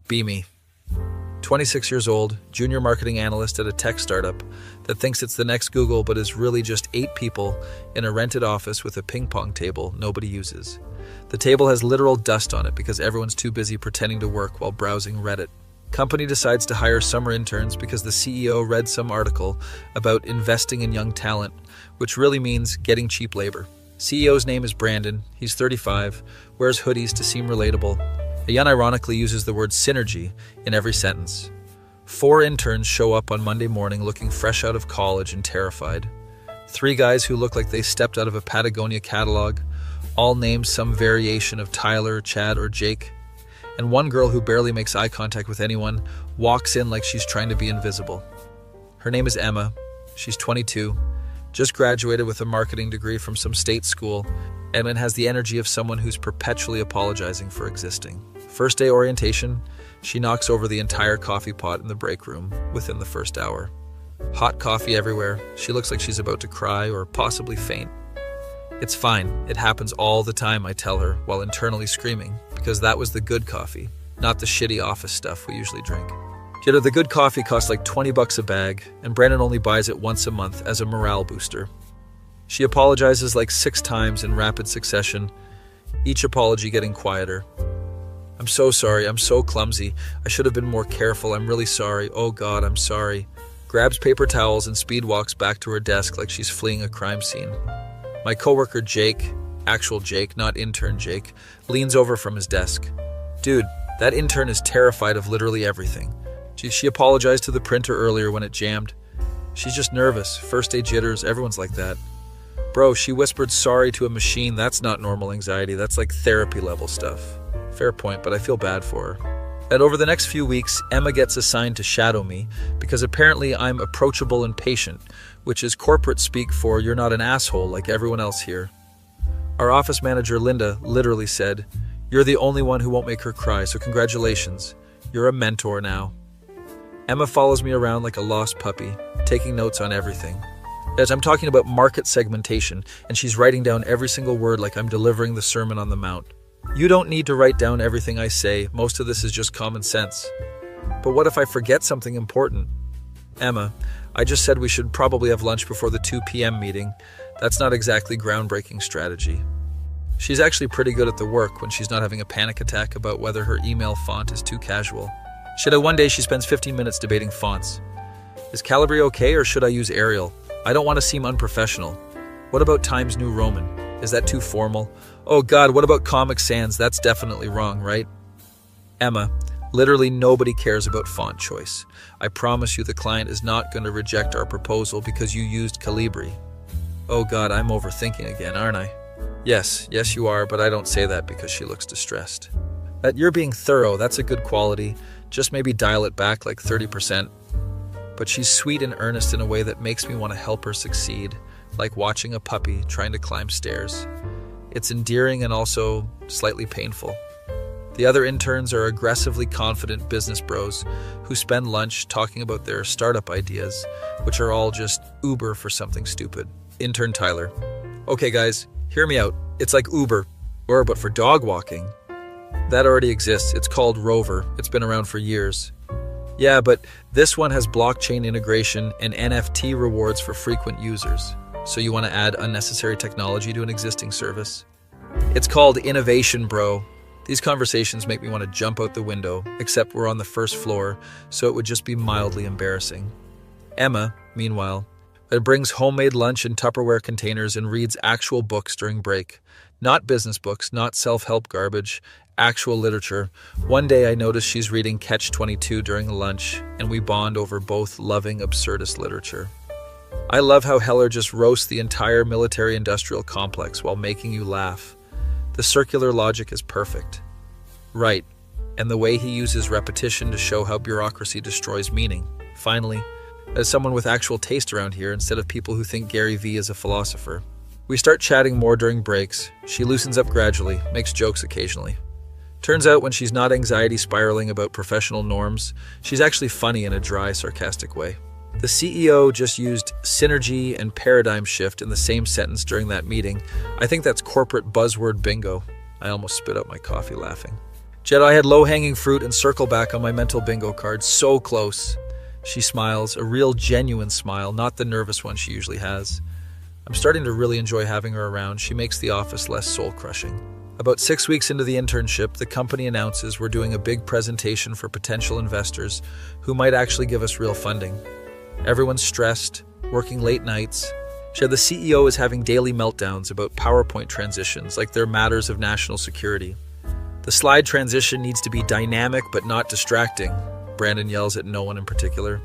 Be me. 26 years old, junior marketing analyst at a tech startup that thinks it's the next Google but is really just 8 people in a rented office with a ping pong table nobody uses. The table has literal dust on it because everyone's too busy pretending to work while browsing Reddit. Company decides to hire summer interns because the CEO read some article about investing in young talent, which really means getting cheap labor. CEO's name is Brandon. He's 35, wears hoodies to seem relatable. He unironically uses the word synergy in every sentence. 4 interns show up on Monday morning looking fresh out of college and terrified. 3 guys who look like they stepped out of a Patagonia catalog, all named some variation of Tyler, Chad, or Jake. And 1 girl who barely makes eye contact with anyone walks in like she's trying to be invisible. Her name is Emma. She's 22, just graduated with a marketing degree from some state school, and has the energy of someone who's perpetually apologizing for existing. First day orientation, she knocks over the entire coffee pot in the break room within the first hour. Hot coffee everywhere. She looks like she's about to cry or possibly faint. It's fine. It happens all the time, I tell her, while internally screaming, because that was the good coffee, not the shitty office stuff we usually drink. Yet the good coffee costs like $20 a bag, and Brandon only buys it once a month as a morale booster. She apologizes like 6 times in rapid succession, each apology getting quieter. I'm so sorry, I'm so clumsy. I should have been more careful, I'm really sorry. Oh God, I'm sorry. Grabs paper towels and speed walks back to her desk like she's fleeing a crime scene. My coworker Jake, actual Jake, not intern Jake, leans over from his desk. Dude, that intern is terrified of literally everything. She apologized to the printer earlier when it jammed. She's just nervous, first day jitters, everyone's like that. Bro, she whispered sorry to a machine. That's not normal anxiety, that's like therapy level stuff. Fair point, but I feel bad for her. And over the next few weeks, Emma gets assigned to shadow me because apparently I'm approachable and patient, which is corporate speak for you're not an asshole like everyone else here. Our office manager, Linda, literally said, "You're the only one who won't make her cry, so congratulations. You're a mentor now." Emma follows me around like a lost puppy, taking notes on everything. As I'm talking about market segmentation, and she's writing down every single word like I'm delivering the Sermon on the Mount. You don't need to write down everything I say, most of this is just common sense. But what if I forget something important? Emma, I just said we should probably have lunch before the 2 p.m. meeting. That's not exactly groundbreaking strategy. She's actually pretty good at the work when she's not having a panic attack about whether her email font is too casual. One day she spends 15 minutes debating fonts. Is Calibri okay or should I use Arial? I don't want to seem unprofessional. What about Times New Roman? Is that too formal? Oh God, what about Comic Sans? That's definitely wrong, right? Emma, literally nobody cares about font choice. I promise you the client is not going to reject our proposal because you used Calibri. Oh God, I'm overthinking again, aren't I? Yes, you are, but I don't say that because she looks distressed. You're being thorough, that's a good quality. Just maybe dial it back like 30%. But she's sweet and earnest in a way that makes me want to help her succeed, like watching a puppy trying to climb stairs. It's endearing and also slightly painful. The other interns are aggressively confident business bros who spend lunch talking about their startup ideas, which are all just Uber for something stupid. Intern Tyler. Okay guys, hear me out. It's like Uber, but for dog walking. That already exists. It's called Rover. It's been around for years. Yeah, but this one has blockchain integration and NFT rewards for frequent users. So you want to add unnecessary technology to an existing service? It's called innovation, bro. These conversations make me want to jump out the window, except we're on the first floor, so it would just be mildly embarrassing. Emma, meanwhile, brings homemade lunch in Tupperware containers and reads actual books during break. Not business books, not self-help garbage, actual literature. One day I notice she's reading Catch-22 during lunch, and we bond over both loving absurdist literature. I love how Heller just roasts the entire military-industrial complex while making you laugh. The circular logic is perfect. Right, and the way he uses repetition to show how bureaucracy destroys meaning. Finally, as someone with actual taste around here instead of people who think Gary Vee is a philosopher. We start chatting more during breaks. She loosens up gradually, makes jokes occasionally. Turns out when she's not anxiety spiraling about professional norms, she's actually funny in a dry, sarcastic way. The CEO just used synergy and paradigm shift in the same sentence during that meeting. I think that's corporate buzzword bingo. I almost spit out my coffee laughing. Jed, I had low-hanging fruit and circle back on my mental bingo card. So close. She smiles, a real genuine smile, not the nervous one she usually has. I'm starting to really enjoy having her around. She makes the office less soul-crushing. About 6 weeks into the internship, the company announces we're doing a big presentation for potential investors who might actually give us real funding. Everyone's stressed, working late nights. The CEO is having daily meltdowns about PowerPoint transitions like they're matters of national security. The slide transition needs to be dynamic but not distracting. Brandon yells at no one in particular.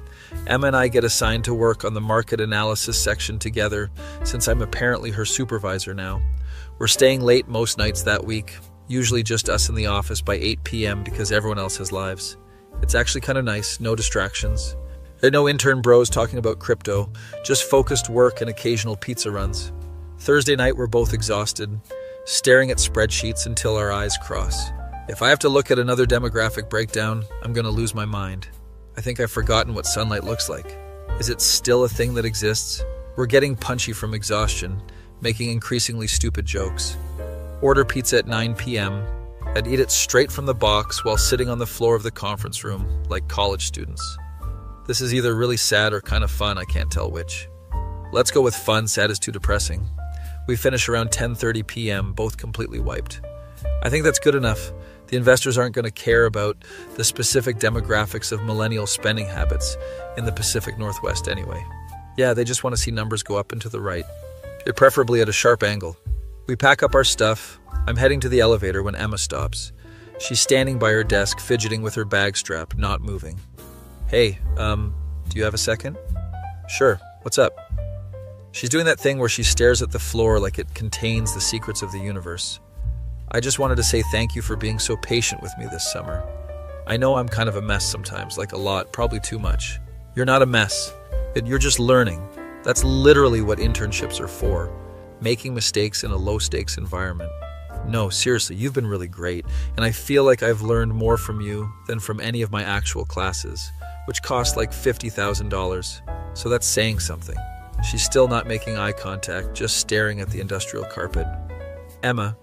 Emma and I get assigned to work on the market analysis section together since I'm apparently her supervisor now. We're staying late most nights that week, usually just us in the office by 8 p.m. because everyone else has lives. It's actually kind of nice, no distractions. No intern bros talking about crypto, just focused work and occasional pizza runs. Thursday night we're both exhausted, staring at spreadsheets until our eyes cross. If I have to look at another demographic breakdown, I'm going to lose my mind. I think I've forgotten what sunlight looks like. Is it still a thing that exists? We're getting punchy from exhaustion, making increasingly stupid jokes. Order pizza at 9 p.m. I'd eat it straight from the box while sitting on the floor of the conference room, like college students. This is either really sad or kind of fun, I can't tell which. Let's go with fun, sad is too depressing. We finish around 10:30 p.m., both completely wiped. I think that's good enough. The investors aren't going to care about the specific demographics of millennial spending habits in the Pacific Northwest anyway. Yeah, they just want to see numbers go up and to the right, preferably at a sharp angle. We pack up our stuff. I'm heading to the elevator when Emma stops. She's standing by her desk, fidgeting with her bag strap, not moving. Hey, do you have a second? Sure, what's up? She's doing that thing where she stares at the floor like it contains the secrets of the universe. I just wanted to say thank you for being so patient with me this summer. I know I'm kind of a mess sometimes, like a lot, probably too much. You're not a mess. You're just learning. That's literally what internships are for. Making mistakes in a low-stakes environment. No, seriously, you've been really great, and I feel like I've learned more from you than from any of my actual classes, which cost like $50,000. So that's saying something. She's still not making eye contact, just staring at the industrial carpet. Emma,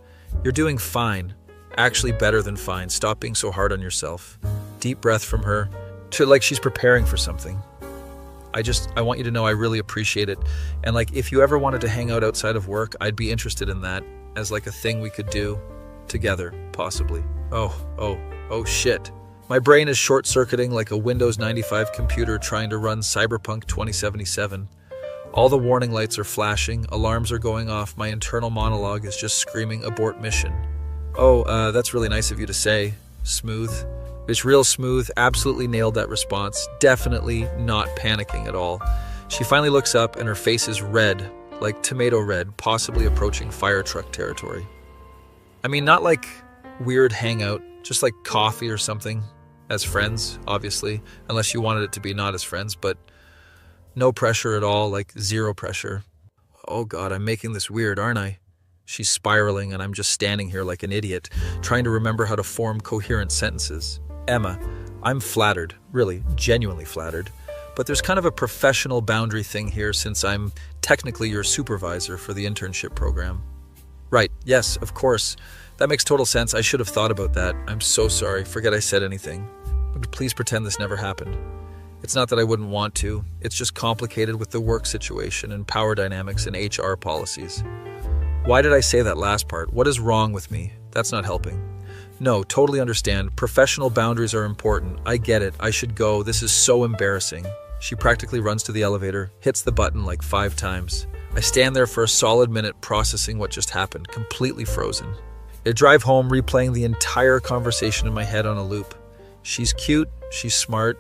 you're doing fine. Actually better than fine. Stop being so hard on yourself. Deep breath from her, like she's preparing for something. I want you to know I really appreciate it. And like, if you ever wanted to hang out outside of work, I'd be interested in that as like a thing we could do together, possibly. Oh shit. My brain is short-circuiting like a Windows 95 computer trying to run Cyberpunk 2077. All the warning lights are flashing, alarms are going off, my internal monologue is just screaming abort mission. That's really nice of you to say. Smooth. It's real smooth, absolutely nailed that response, definitely not panicking at all. She finally looks up and her face is red, like tomato red, possibly approaching fire truck territory. I mean, not like weird hangout, just like coffee or something, as friends, obviously, unless you wanted it to be not as friends, but no pressure at all, like zero pressure. Oh God, I'm making this weird, aren't I? She's spiraling and I'm just standing here like an idiot, trying to remember how to form coherent sentences. Emma, I'm flattered, really, genuinely flattered, but there's kind of a professional boundary thing here since I'm technically your supervisor for the internship program. Right, yes, of course. That makes total sense. I should have thought about that. I'm so sorry. Forget I said anything. But please pretend this never happened. It's not that I wouldn't want to. It's just complicated with the work situation and power dynamics and HR policies. Why did I say that last part? What is wrong with me? That's not helping. No, totally understand. Professional boundaries are important. I get it. I should go. This is so embarrassing. She practically runs to the elevator, hits the button like 5 times. I stand there for a solid minute processing what just happened, completely frozen. I drive home, replaying the entire conversation in my head on a loop. She's cute, she's smart,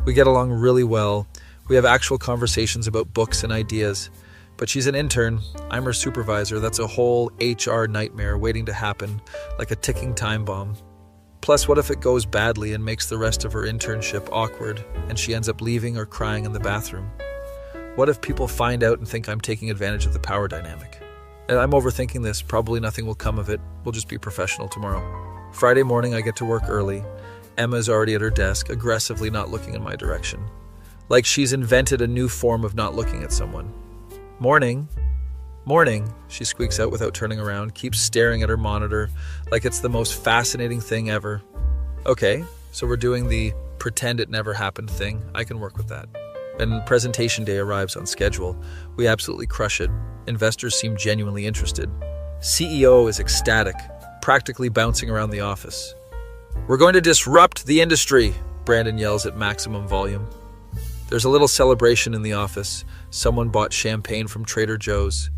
we get along really well, we have actual conversations about books and ideas. But she's an intern, I'm her supervisor, that's a whole HR nightmare waiting to happen, like a ticking time bomb. Plus, what if it goes badly and makes the rest of her internship awkward, and she ends up leaving or crying in the bathroom? What if people find out and think I'm taking advantage of the power dynamic? And I'm overthinking this, probably nothing will come of it, we'll just be professional tomorrow. Friday morning I get to work early. Emma's already at her desk, aggressively not looking in my direction. Like she's invented a new form of not looking at someone. Morning, she squeaks out without turning around, keeps staring at her monitor like it's the most fascinating thing ever. Okay, so we're doing the pretend it never happened thing. I can work with that. And presentation day arrives on schedule. We absolutely crush it. Investors seem genuinely interested. CEO is ecstatic, practically bouncing around the office. We're going to disrupt the industry, Brandon yells at maximum volume. There's a little celebration in the office. Someone bought champagne from Trader Joe's.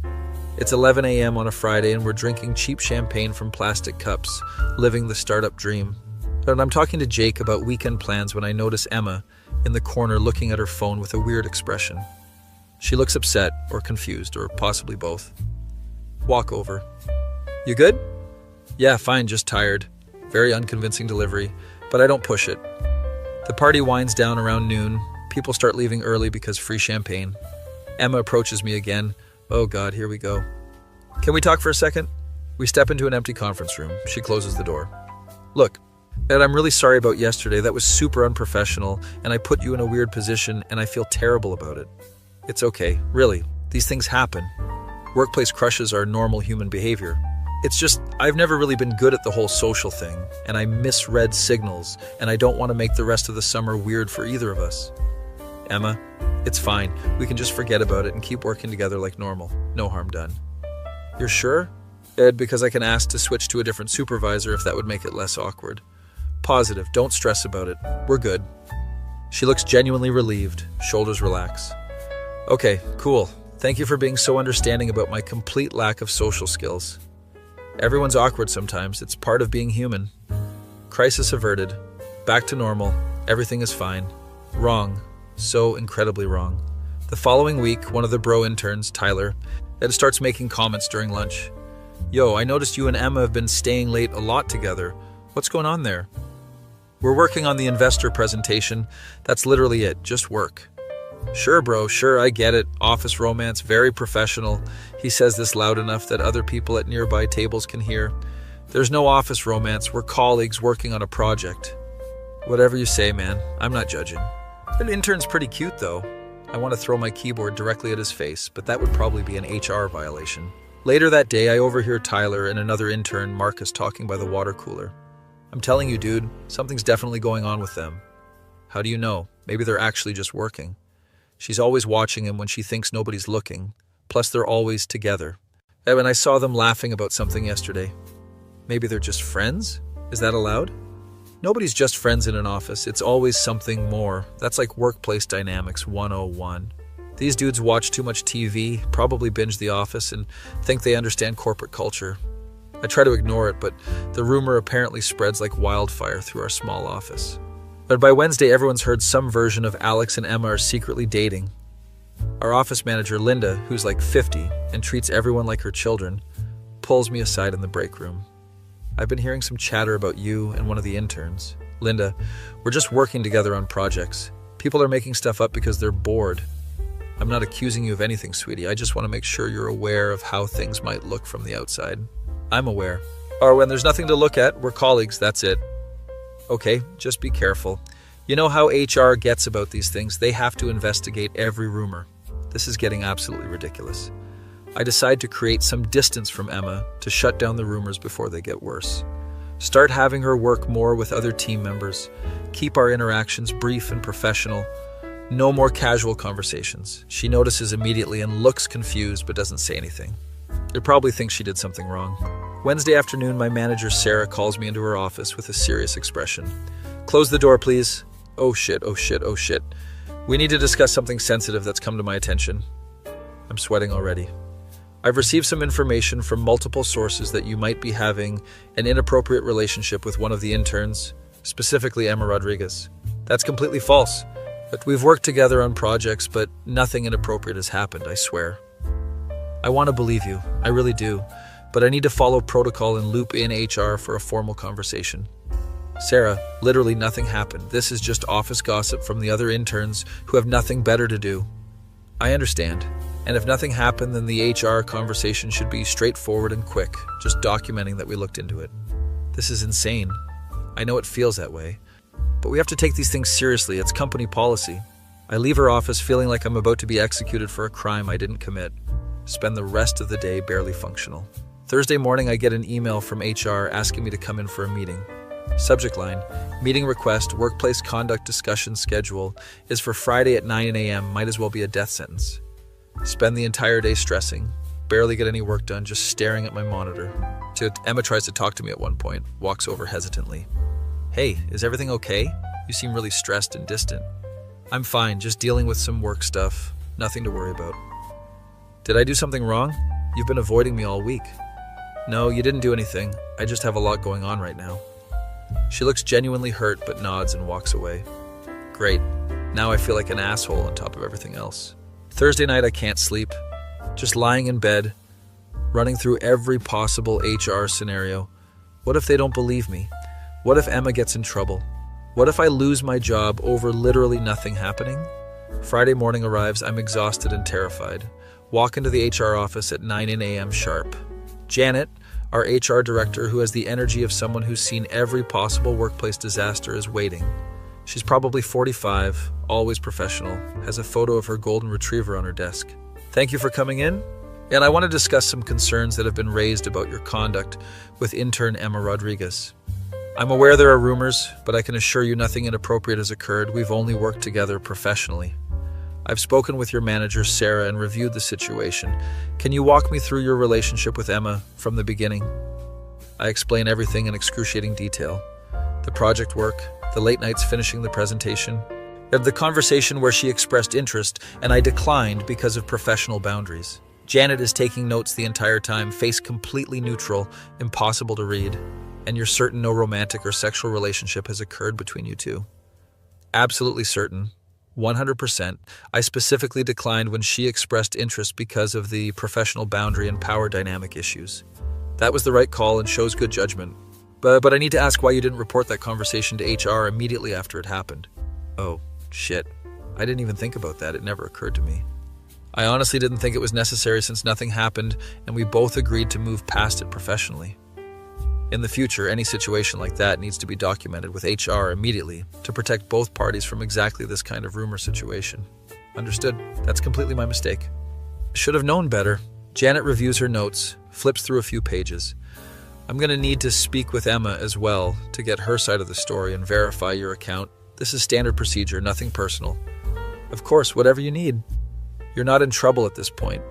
It's 11 a.m. on a Friday and we're drinking cheap champagne from plastic cups, living the startup dream. And I'm talking to Jake about weekend plans when I notice Emma in the corner looking at her phone with a weird expression. She looks upset or confused or possibly both. Walk over. You good? Yeah, fine, just tired. Very unconvincing delivery, but I don't push it. The party winds down around noon. People start leaving early because free champagne. Emma approaches me again. Oh God, here we go. Can we talk for a second? We step into an empty conference room. She closes the door. Look, Ed, I'm really sorry about yesterday. That was super unprofessional, and I put you in a weird position, and I feel terrible about it. It's okay, really. These things happen. Workplace crushes are normal human behavior. It's just, I've never really been good at the whole social thing, and I misread signals, and I don't want to make the rest of the summer weird for either of us. Emma, it's fine. We can just forget about it and keep working together like normal. No harm done. You're sure? Ed, because I can ask to switch to a different supervisor if that would make it less awkward. Positive. Don't stress about it. We're good. She looks genuinely relieved. Shoulders relax. Okay, cool. Thank you for being so understanding about my complete lack of social skills. Everyone's awkward sometimes. It's part of being human. Crisis averted. Back to normal. Everything is fine. Wrong. So incredibly wrong. The following week, one of the bro interns, Tyler, Ed starts making comments during lunch. Yo, I noticed you and Emma have been staying late a lot together. What's going on there? We're working on the investor presentation. That's literally it. Just work. Sure, bro. Sure, I get it. Office romance, very professional. He says this loud enough that other people at nearby tables can hear. There's no office romance. We're colleagues working on a project. Whatever you say, man. I'm not judging. That intern's pretty cute, though. I want to throw my keyboard directly at his face, but that would probably be an HR violation. Later that day, I overhear Tyler and another intern, Marcus, talking by the water cooler. I'm telling you, dude, something's definitely going on with them. How do you know? Maybe they're actually just working. She's always watching him when she thinks nobody's looking. Plus, they're always together. And I saw them laughing about something yesterday. Maybe they're just friends? Is that allowed? Nobody's just friends in an office. It's always something more. That's like workplace dynamics 101. These dudes watch too much TV, probably binge The Office, and think they understand corporate culture. I try to ignore it, but the rumor apparently spreads like wildfire through our small office. But by Wednesday, everyone's heard some version of Alex and Emma are secretly dating. Our office manager, Linda, who's like 50 and treats everyone like her children, pulls me aside in the break room. I've been hearing some chatter about you and one of the interns. Linda, we're just working together on projects. People are making stuff up because they're bored. I'm not accusing you of anything, sweetie. I just want to make sure you're aware of how things might look from the outside. I'm aware. Or when there's nothing to look at, we're colleagues, that's it. Okay, just be careful. You know how HR gets about these things. They have to investigate every rumor. This is getting absolutely ridiculous. I decide to create some distance from Emma to shut down the rumors before they get worse. Start having her work more with other team members. Keep our interactions brief and professional. No more casual conversations. She notices immediately and looks confused but doesn't say anything. They probably think she did something wrong. Wednesday afternoon, my manager Sarah calls me into her office with a serious expression. Close the door, please. Oh shit, oh shit, oh shit. We need to discuss something sensitive that's come to my attention. I'm sweating already. I've received some information from multiple sources that you might be having an inappropriate relationship with one of the interns, specifically Emma Rodriguez. That's completely false. But we've worked together on projects, but nothing inappropriate has happened, I swear. I want to believe you, I really do, but I need to follow protocol and loop in HR for a formal conversation. Sarah, literally nothing happened. This is just office gossip from the other interns who have nothing better to do. I understand. And if nothing happened, then the HR conversation should be straightforward and quick, just documenting that we looked into it. This is insane. I know it feels that way. But we have to take these things seriously. It's company policy. I leave her office feeling like I'm about to be executed for a crime I didn't commit. Spend the rest of the day barely functional. Thursday morning, I get an email from HR asking me to come in for a meeting. Subject line, meeting request, workplace conduct discussion schedule is for Friday at 9 a.m. Might as well be a death sentence. Spend the entire day stressing, barely get any work done, just staring at my monitor. Emma tries to talk to me at one point, walks over hesitantly. Hey, is everything okay? You seem really stressed and distant. I'm fine, just dealing with some work stuff. Nothing to worry about. Did I do something wrong? You've been avoiding me all week. No, you didn't do anything. I just have a lot going on right now. She looks genuinely hurt but nods and walks away. Great. Now I feel like an asshole on top of everything else. Thursday night I can't sleep. Just lying in bed, running through every possible HR scenario. What if they don't believe me? What if Emma gets in trouble? What if I lose my job over literally nothing happening? Friday morning arrives, I'm exhausted and terrified. Walk into the HR office at 9 a.m. sharp. Janet, our HR director, who has the energy of someone who's seen every possible workplace disaster, is waiting. She's probably 45, always professional, has a photo of her golden retriever on her desk. Thank you for coming in. And I want to discuss some concerns that have been raised about your conduct with intern Emma Rodriguez. I'm aware there are rumors, but I can assure you nothing inappropriate has occurred. We've only worked together professionally. I've spoken with your manager, Sarah, and reviewed the situation. Can you walk me through your relationship with Emma from the beginning? I explain everything in excruciating detail. The project work, the late nights finishing the presentation, the conversation where she expressed interest and I declined because of professional boundaries. Janet is taking notes the entire time, face completely neutral, impossible to read. And you're certain no romantic or sexual relationship has occurred between you two? Absolutely certain. 100%. I specifically declined when she expressed interest because of the professional boundary and power dynamic issues. That was the right call and shows good judgment. But I need to ask why you didn't report that conversation to HR immediately after it happened. Oh, shit. I didn't even think about that. It never occurred to me. I honestly didn't think it was necessary since nothing happened and we both agreed to move past it professionally. In the future, any situation like that needs to be documented with HR immediately to protect both parties from exactly this kind of rumor situation. Understood? That's completely my mistake. Should have known better. Janet reviews her notes, flips through a few pages. I'm going to need to speak with Emma as well to get her side of the story and verify your account. This is standard procedure, nothing personal. Of course, whatever you need. You're not in trouble at this point.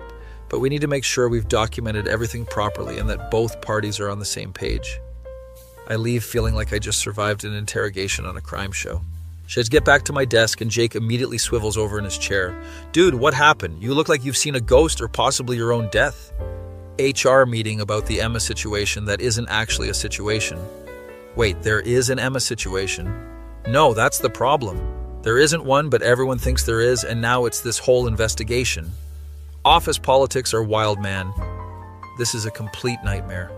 But we need to make sure we've documented everything properly and that both parties are on the same page. I leave feeling like I just survived an interrogation on a crime show. She has to get back to my desk and Jake immediately swivels over in his chair. Dude, what happened? You look like you've seen a ghost or possibly your own death. HR meeting about the Emma situation that isn't actually a situation. Wait, there is an Emma situation? No, that's the problem. There isn't one, but everyone thinks there is, and now it's this whole investigation. Office politics are wild, man. This is a complete nightmare.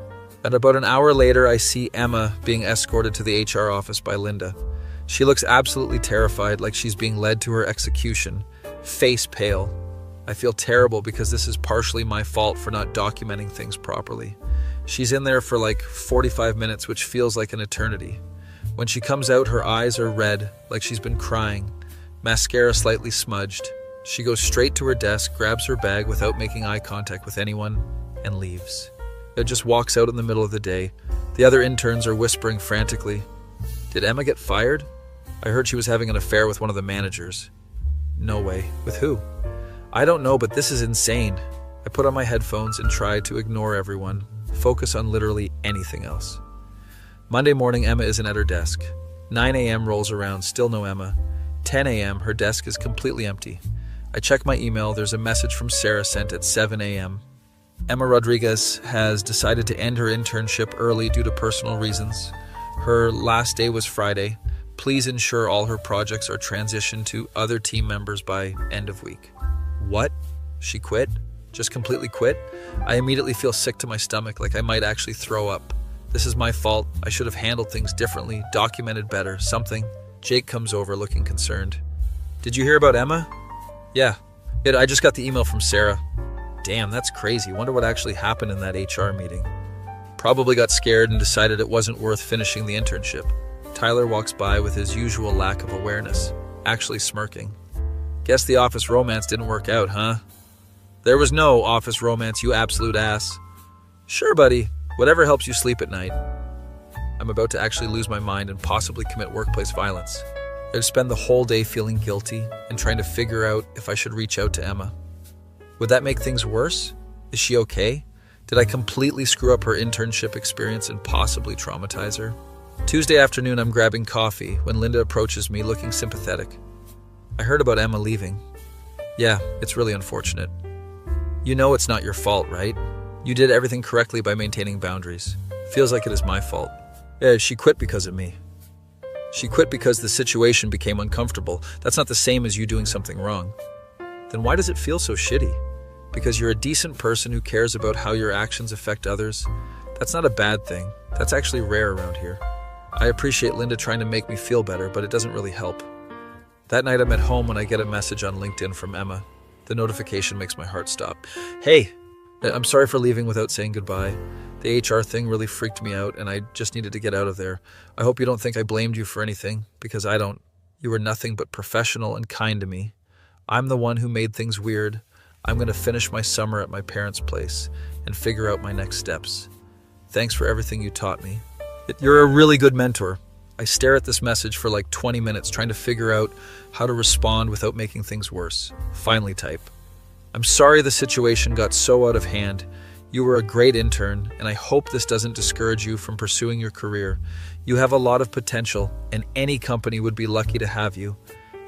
And about an hour later, I see Emma being escorted to the HR office by Linda. She looks absolutely terrified, like she's being led to her execution, face pale. I feel terrible because this is partially my fault for not documenting things properly. She's in there for like 45 minutes, which feels like an eternity. When she comes out, her eyes are red, like she's been crying, mascara slightly smudged. She goes straight to her desk, grabs her bag without making eye contact with anyone, and leaves. It just walks out in the middle of the day. The other interns are whispering frantically. Did Emma get fired? I heard she was having an affair with one of the managers. No way. With who? I don't know, but this is insane. I put on my headphones and try to ignore everyone, focus on literally anything else. Monday morning, Emma isn't at her desk. 9 a.m. rolls around, still no Emma. 10 a.m., her desk is completely empty. I check my email, there's a message from Sarah sent at 7 a.m. Emma Rodriguez has decided to end her internship early due to personal reasons. Her last day was Friday. Please ensure all her projects are transitioned to other team members by end of week. What? She quit? Just completely quit? I immediately feel sick to my stomach, like I might actually throw up. This is my fault. I should have handled things differently, documented better, something. Jake comes over looking concerned. Did you hear about Emma? Yeah, I just got the email from Sarah. Damn, that's crazy. Wonder what actually happened in that HR meeting. Probably got scared and decided it wasn't worth finishing the internship. Tyler walks by with his usual lack of awareness, actually smirking. Guess the office romance didn't work out, huh? There was no office romance, you absolute ass. Sure, buddy. Whatever helps you sleep at night. I'm about to actually lose my mind and possibly commit workplace violence. I'd spend the whole day feeling guilty and trying to figure out if I should reach out to Emma. Would that make things worse? Is she okay? Did I completely screw up her internship experience and possibly traumatize her? Tuesday afternoon, I'm grabbing coffee when Linda approaches me looking sympathetic. I heard about Emma leaving. Yeah, it's really unfortunate. You know it's not your fault, right? You did everything correctly by maintaining boundaries. Feels like it is my fault. Yeah, she quit because of me. She quit because the situation became uncomfortable. That's not the same as you doing something wrong. Then why does it feel so shitty? Because you're a decent person who cares about how your actions affect others? That's not a bad thing. That's actually rare around here. I appreciate Linda trying to make me feel better, but it doesn't really help. That night I'm at home when I get a message on LinkedIn from Emma. The notification makes my heart stop. Hey, I'm sorry for leaving without saying goodbye. The HR thing really freaked me out and I just needed to get out of there. I hope you don't think I blamed you for anything, because I don't. You were nothing but professional and kind to me. I'm the one who made things weird. I'm going to finish my summer at my parents' place and figure out my next steps. Thanks for everything you taught me. You're a really good mentor. I stare at this message for like 20 minutes trying to figure out how to respond without making things worse. Finally type. I'm sorry the situation got so out of hand. You were a great intern, and I hope this doesn't discourage you from pursuing your career. You have a lot of potential, and any company would be lucky to have you.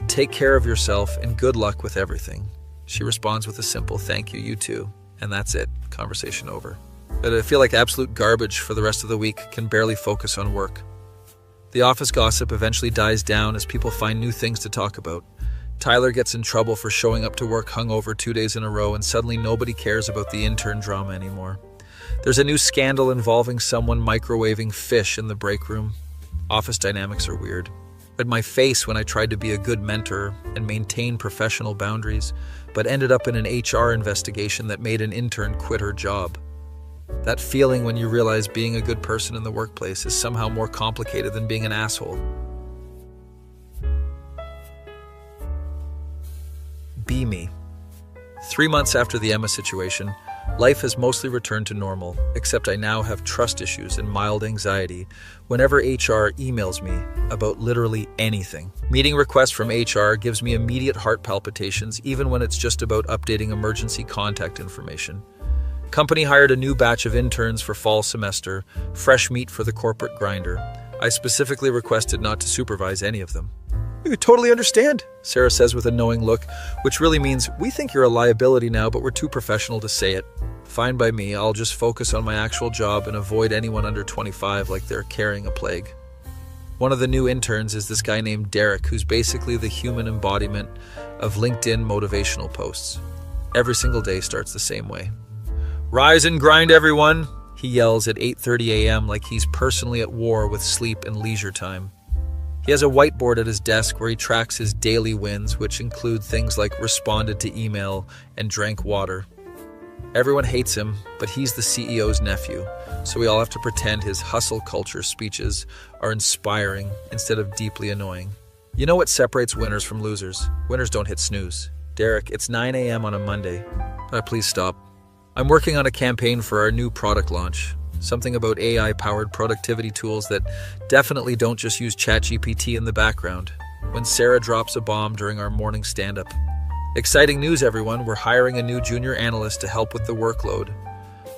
Take care of yourself, and good luck with everything. She responds with a simple thank you, you too. And that's it. Conversation over. But I feel like absolute garbage for the rest of the week, can barely focus on work. The office gossip eventually dies down as people find new things to talk about. Tyler gets in trouble for showing up to work hungover 2 days in a row, and suddenly nobody cares about the intern drama anymore. There's a new scandal involving someone microwaving fish in the break room. Office dynamics are weird. But my face when I tried to be a good mentor and maintain professional boundaries, but ended up in an HR investigation that made an intern quit her job. That feeling when you realize being a good person in the workplace is somehow more complicated than being an asshole. Be me. 3 months after the Emma situation, life has mostly returned to normal, except I now have trust issues and mild anxiety whenever HR emails me about literally anything. Meeting requests from HR gives me immediate heart palpitations, even when it's just about updating emergency contact information. Company hired a new batch of interns for fall semester, fresh meat for the corporate grinder. I specifically requested not to supervise any of them. We totally understand, Sarah says with a knowing look, which really means, we think you're a liability now, but we're too professional to say it. Fine by me, I'll just focus on my actual job and avoid anyone under 25 like they're carrying a plague. One of the new interns is this guy named Derek, who's basically the human embodiment of LinkedIn motivational posts. Every single day starts the same way. Rise and grind, everyone, he yells at 8:30 a.m. like he's personally at war with sleep and leisure time. He has a whiteboard at his desk where he tracks his daily wins, which include things like responded to email and drank water. Everyone hates him, but he's the CEO's nephew, so we all have to pretend his hustle culture speeches are inspiring instead of deeply annoying. You know what separates winners from losers? Winners don't hit snooze. Derek, it's 9 a.m. on a Monday. Please stop. I'm working on a campaign for our new product launch. Something about AI-powered productivity tools that definitely don't just use ChatGPT in the background. When Sarah drops a bomb during our morning stand-up. Exciting news, everyone. We're hiring a new junior analyst to help with the workload.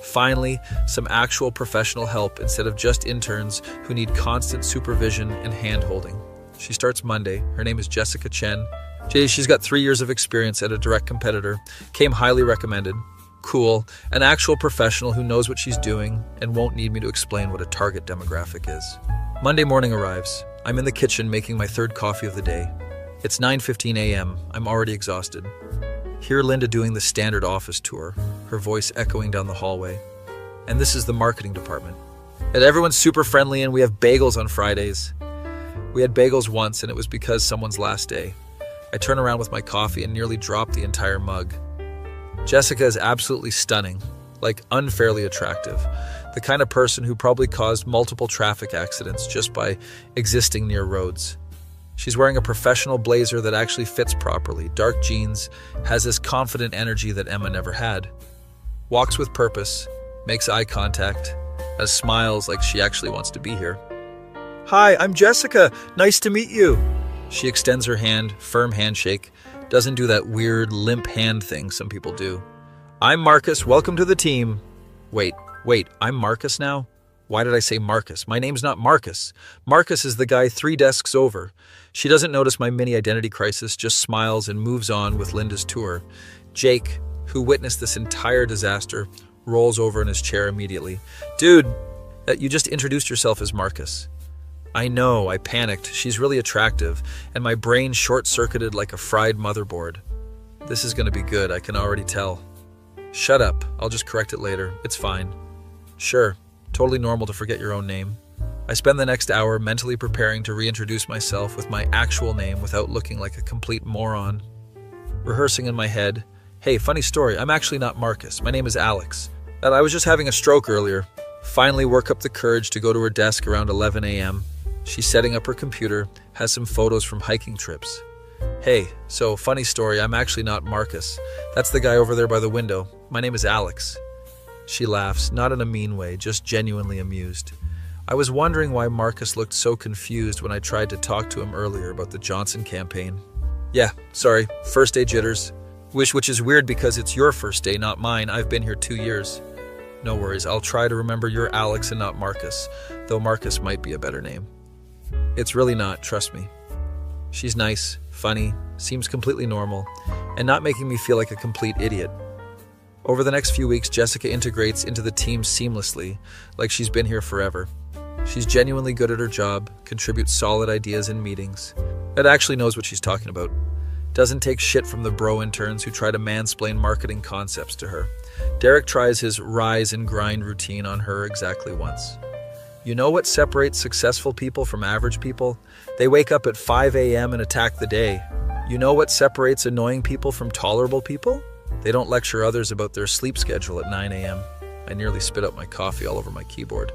Finally, some actual professional help instead of just interns who need constant supervision and hand-holding. She starts Monday. Her name is Jessica Chen. She's got 3 years of experience at a direct competitor. Came highly recommended. Cool, an actual professional who knows what she's doing and won't need me to explain what a target demographic is. Monday morning arrives. I'm in the kitchen making my third coffee of the day. It's 9:15 a.m. I'm already exhausted. Hear Linda doing the standard office tour, her voice echoing down the hallway. And this is the marketing department. And everyone's super friendly and we have bagels on Fridays. We had bagels once and it was because someone's last day. I turn around with my coffee and nearly drop the entire mug. Jessica is absolutely stunning, like unfairly attractive, the kind of person who probably caused multiple traffic accidents just by existing near roads. She's wearing a professional blazer that actually fits properly, dark jeans, has this confident energy that Emma never had. Walks with purpose, makes eye contact, and smiles like she actually wants to be here. Hi, I'm Jessica. Nice to meet you. She extends her hand, firm handshake, doesn't do that weird limp hand thing some people do. I'm Marcus. Welcome to the team. Wait, I'm Marcus now? Why did I say Marcus? My name's not Marcus. Marcus is the guy 3 desks over. She doesn't notice my mini identity crisis, just smiles and moves on with Linda's tour. Jake, who witnessed this entire disaster, rolls over in his chair immediately. Dude, you just introduced yourself as Marcus. I know, I panicked. She's really attractive, and my brain short-circuited like a fried motherboard. This is going to be good, I can already tell. Shut up, I'll just correct it later. It's fine. Sure. Totally normal to forget your own name. I spend the next hour mentally preparing to reintroduce myself with my actual name without looking like a complete moron. Rehearsing in my head, hey, funny story, I'm actually not Marcus. My name is Alex. And I was just having a stroke earlier. Finally work up the courage to go to her desk around 11 a.m. She's setting up her computer, has some photos from hiking trips. Hey, so funny story, I'm actually not Marcus. That's the guy over there by the window. My name is Alex. She laughs, not in a mean way, just genuinely amused. I was wondering why Marcus looked so confused when I tried to talk to him earlier about the Johnson campaign. Yeah, sorry, first day jitters. Which is weird because it's your first day, not mine. I've been here 2 years. No worries, I'll try to remember you're Alex and not Marcus, though Marcus might be a better name. It's really not, trust me. She's nice, funny, seems completely normal, and not making me feel like a complete idiot. Over the next few weeks, Jessica integrates into the team seamlessly, like she's been here forever. She's genuinely good at her job, contributes solid ideas in meetings, and actually knows what she's talking about. Doesn't take shit from the bro interns who try to mansplain marketing concepts to her. Derek tries his rise and grind routine on her exactly once. You know what separates successful people from average people? They wake up at 5 a.m. and attack the day. You know what separates annoying people from tolerable people? They don't lecture others about their sleep schedule at 9 a.m. I nearly spit out my coffee all over my keyboard.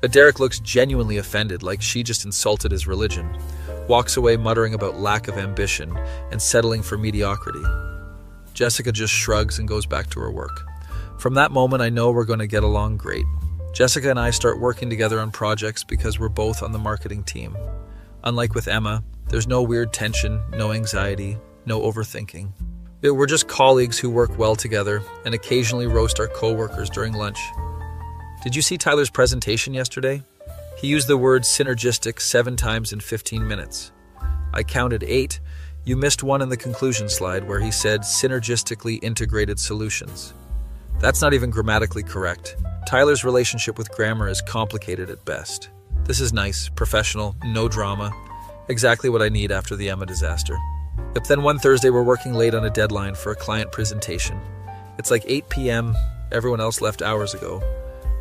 But Derek looks genuinely offended, like she just insulted his religion. Walks away muttering about lack of ambition and settling for mediocrity. Jessica just shrugs and goes back to her work. From that moment, I know we're going to get along great. Jessica and I start working together on projects because we're both on the marketing team. Unlike with Emma, there's no weird tension, no anxiety, no overthinking. We're just colleagues who work well together and occasionally roast our coworkers during lunch. Did you see Tyler's presentation yesterday? He used the word synergistic 7 times in 15 minutes. I counted 8. You missed one in the conclusion slide where he said synergistically integrated solutions. That's not even grammatically correct. Tyler's relationship with grammar is complicated at best. This is nice, professional, no drama. Exactly what I need after the Emma disaster. But then one Thursday we're working late on a deadline for a client presentation. It's like 8 p.m., everyone else left hours ago.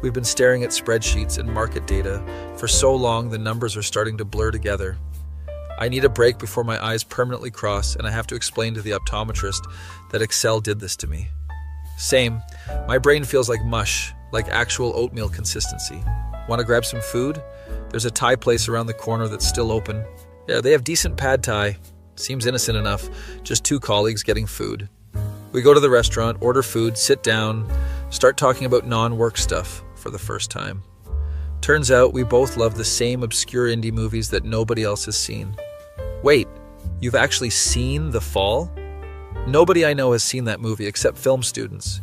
We've been staring at spreadsheets and market data for so long the numbers are starting to blur together. I need a break before my eyes permanently cross and I have to explain to the optometrist that Excel did this to me. Same, my brain feels like mush, like actual oatmeal consistency. Want to grab some food? There's a Thai place around the corner that's still open. Yeah, they have decent pad Thai. Seems innocent enough, just 2 colleagues getting food. We go to the restaurant, order food, sit down, start talking about non-work stuff for the first time. Turns out we both love the same obscure indie movies that nobody else has seen. Wait, you've actually seen The Fall? Nobody I know has seen that movie except film students.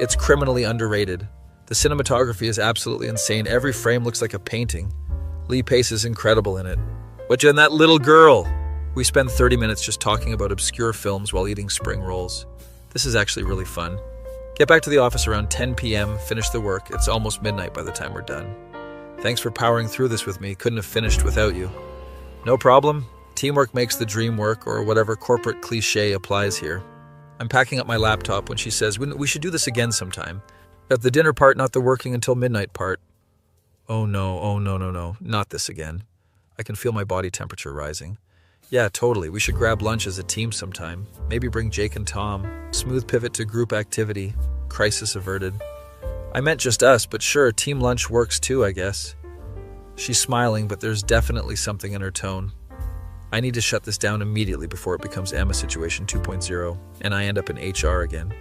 It's criminally underrated. The cinematography is absolutely insane. Every frame looks like a painting. Lee Pace is incredible in it. And that little girl! We spend 30 minutes just talking about obscure films while eating spring rolls. This is actually really fun. Get back to the office around 10 p.m., finish the work. It's almost midnight by the time we're done. Thanks for powering through this with me. Couldn't have finished without you. No problem. Teamwork makes the dream work, or whatever corporate cliche applies here. I'm packing up my laptop when she says, we should do this again sometime. At the dinner part, not the working until midnight part. Oh no, not this again. I can feel my body temperature rising. Yeah, totally. We should grab lunch as a team sometime. Maybe bring Jake and Tom. Smooth pivot to group activity. Crisis averted. I meant just us, but sure, team lunch works too, I guess. She's smiling, but there's definitely something in her tone. I need to shut this down immediately before it becomes Emma situation 2.0, and I end up in HR again.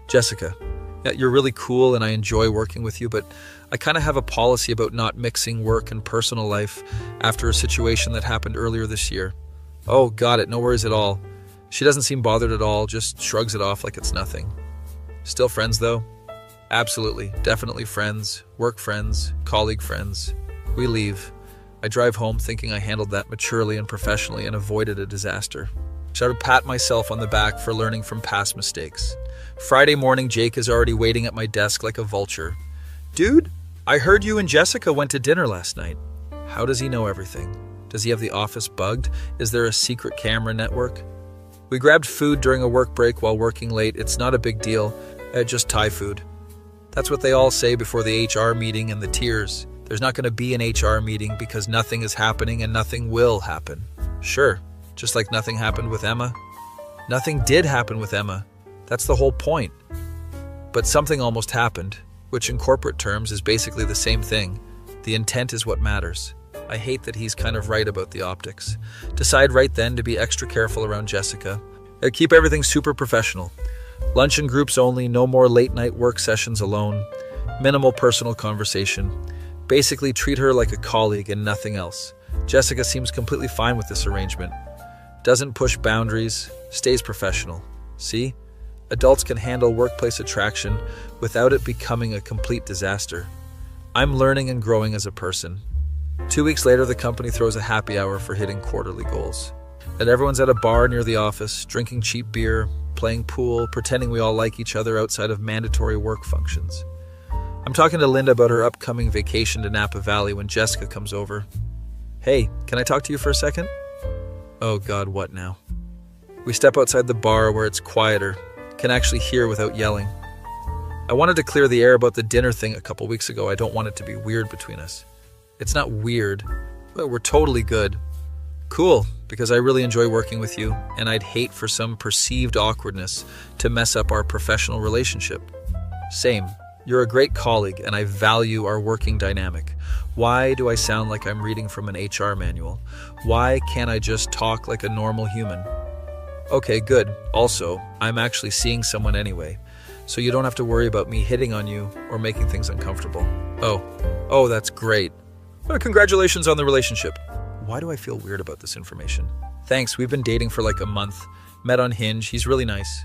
Jessica, Yeah, you're really cool and I enjoy working with you, but I kind of have a policy about not mixing work and personal life after a situation that happened earlier this year. Oh, got it. No worries at all. She doesn't seem bothered at all, just shrugs it off like it's nothing. Still friends, though? Absolutely. Definitely friends. Work friends. Colleague friends. We leave. I drive home thinking I handled that maturely and professionally and avoided a disaster. Should I pat myself on the back for learning from past mistakes? Friday morning, Jake is already waiting at my desk like a vulture. Dude, I heard you and Jessica went to dinner last night. How does he know everything? Does he have the office bugged? Is there a secret camera network? We grabbed food during a work break while working late. It's not a big deal. Just Thai food. That's what they all say before the HR meeting and the tears. There's not going to be an HR meeting because nothing is happening and nothing will happen. Sure, just like nothing happened with Emma. Nothing did happen with Emma. That's the whole point. But something almost happened, which in corporate terms is basically the same thing. The intent is what matters. I hate that he's kind of right about the optics. Decide right then to be extra careful around Jessica. Keep everything super professional. Lunch in groups only, no more late night work sessions alone. Minimal personal conversation. Basically treat her like a colleague and nothing else. Jessica seems completely fine with this arrangement. Doesn't push boundaries, stays professional. See? Adults can handle workplace attraction without it becoming a complete disaster. I'm learning and growing as a person. 2 weeks later, the company throws a happy hour for hitting quarterly goals. And everyone's at a bar near the office, drinking cheap beer, playing pool, pretending we all like each other outside of mandatory work functions. I'm talking to Linda about her upcoming vacation to Napa Valley when Jessica comes over. Hey, can I talk to you for a second? Oh God, what now? We step outside the bar where it's quieter, can actually hear without yelling. I wanted to clear the air about the dinner thing a couple weeks ago. I don't want it to be weird between us. It's not weird. We're totally good. Cool, because I really enjoy working with you, and I'd hate for some perceived awkwardness to mess up our professional relationship. Same. You're a great colleague, and I value our working dynamic. Why do I sound like I'm reading from an HR manual? Why can't I just talk like a normal human? Okay, good. Also, I'm actually seeing someone anyway, so you don't have to worry about me hitting on you or making things uncomfortable. Oh, that's great. Congratulations on the relationship. Why do I feel weird about this information? Thanks, we've been dating for like a month. Met on Hinge, he's really nice.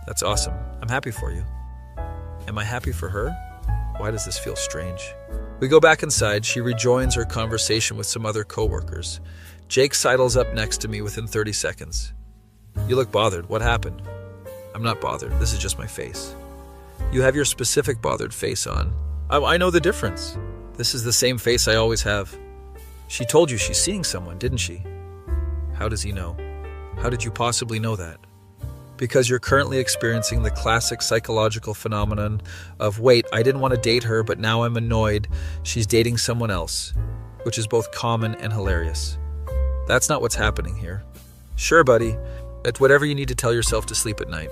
That's awesome. I'm happy for you. Am I happy for her? Why does this feel strange? We go back inside. She rejoins her conversation with some other coworkers. Jake sidles up next to me within 30 seconds. You look bothered. What happened? I'm not bothered. This is just my face. You have your specific bothered face on. I know the difference. This is the same face I always have. She told you she's seeing someone, didn't she? How does he know? How did you possibly know that? Because you're currently experiencing the classic psychological phenomenon of, wait, I didn't want to date her, but now I'm annoyed she's dating someone else, which is both common and hilarious. That's not what's happening here. Sure, buddy, it's whatever you need to tell yourself to sleep at night.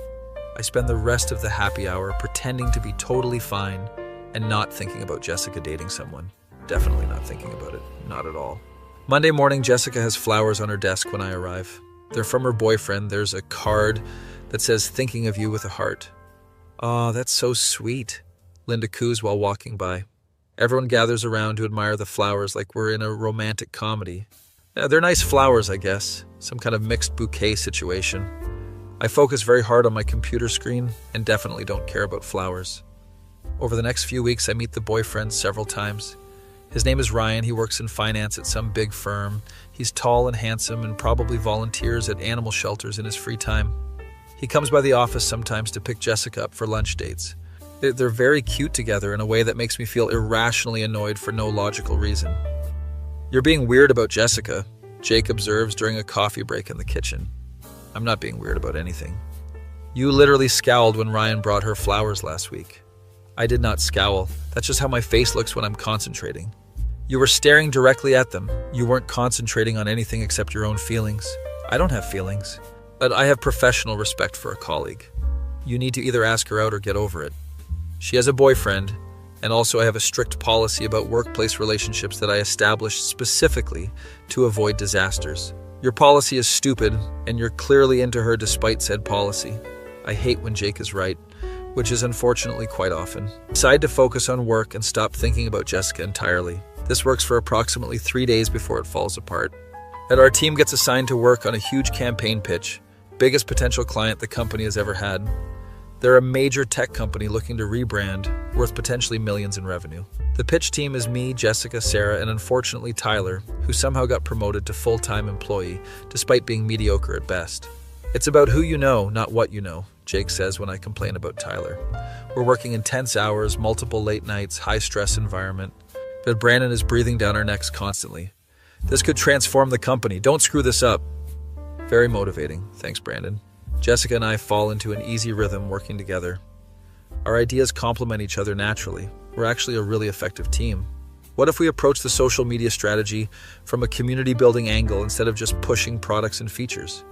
I spend the rest of the happy hour pretending to be totally fine and not thinking about Jessica dating someone. Definitely not thinking about it. Not at all. Monday morning, Jessica has flowers on her desk when I arrive. They're from her boyfriend. There's a card that says, thinking of you with a heart. Oh, that's so sweet. Linda coos while walking by. Everyone gathers around to admire the flowers like we're in a romantic comedy. They're nice flowers, I guess. Some kind of mixed bouquet situation. I focus very hard on my computer screen and definitely don't care about flowers. Over the next few weeks, I meet the boyfriend several times. His name is Ryan. He works in finance at some big firm. He's tall and handsome and probably volunteers at animal shelters in his free time. He comes by the office sometimes to pick Jessica up for lunch dates. They're very cute together in a way that makes me feel irrationally annoyed for no logical reason. You're being weird about Jessica, Jake observes during a coffee break in the kitchen. I'm not being weird about anything. You literally scowled when Ryan brought her flowers last week. I did not scowl. That's just how my face looks when I'm concentrating. You were staring directly at them. You weren't concentrating on anything except your own feelings. I don't have feelings, but I have professional respect for a colleague. You need to either ask her out or get over it. She has a boyfriend, and also I have a strict policy about workplace relationships that I established specifically to avoid disasters. Your policy is stupid, and you're clearly into her despite said policy. I hate when Jake is right, which is unfortunately quite often. Decide to focus on work and stop thinking about Jessica entirely. This works for approximately 3 days before it falls apart. And our team gets assigned to work on a huge campaign pitch, biggest potential client the company has ever had. They're a major tech company looking to rebrand, worth potentially millions in revenue. The pitch team is me, Jessica, Sarah, and unfortunately Tyler, who somehow got promoted to full-time employee, despite being mediocre at best. It's about who you know, not what you know, Jake says when I complain about Tyler. We're working intense hours, multiple late nights, high-stress environment, but Brandon is breathing down our necks constantly. This could transform the company. Don't screw this up. Very motivating. Thanks, Brandon. Jessica and I fall into an easy rhythm working together. Our ideas complement each other naturally. We're actually a really effective team. What if we approach the social media strategy from a community-building angle instead of just pushing products and features?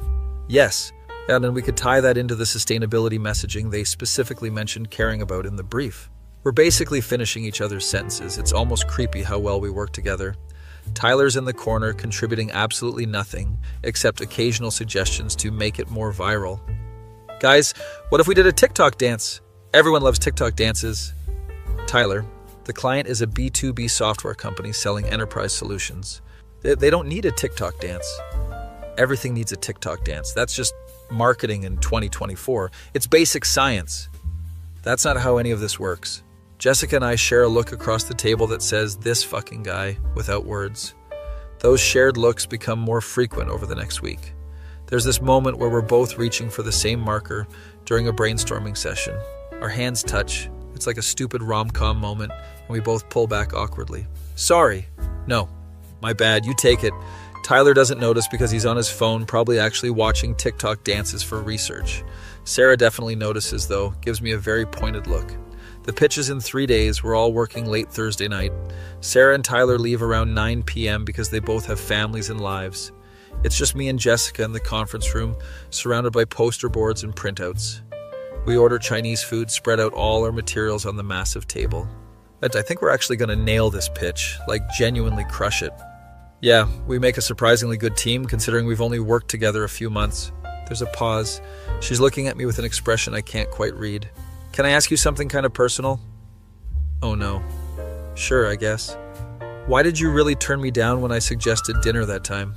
Yes, and then we could tie that into the sustainability messaging they specifically mentioned caring about in the brief. We're basically finishing each other's sentences. It's almost creepy how well we work together. Tyler's in the corner, contributing absolutely nothing, except occasional suggestions to make it more viral. Guys, what if we did a TikTok dance? Everyone loves TikTok dances. Tyler, the client is a B2B software company selling enterprise solutions. They don't need a TikTok dance. Everything needs a TikTok dance. That's just marketing in 2024. It's basic science. That's not how any of this works. Jessica and I share a look across the table that says, "This fucking guy," without words. Those shared looks become more frequent over the next week. There's this moment where we're both reaching for the same marker during a brainstorming session. Our hands touch. It's like a stupid rom-com moment, and we both pull back awkwardly. Sorry. No. My bad. You take it. Tyler doesn't notice because he's on his phone, probably actually watching TikTok dances for research. Sarah definitely notices, though, gives me a very pointed look. The pitch is in 3 days. We're all working late Thursday night. Sarah and Tyler leave around 9 p.m. because they both have families and lives. It's just me and Jessica in the conference room, surrounded by poster boards and printouts. We order Chinese food, spread out all our materials on the massive table. But I think we're actually going to nail this pitch, like genuinely crush it. Yeah, we make a surprisingly good team considering we've only worked together a few months. There's a pause. She's looking at me with an expression I can't quite read. Can I ask you something kind of personal? Oh no. Sure, I guess. Why did you really turn me down when I suggested dinner that time?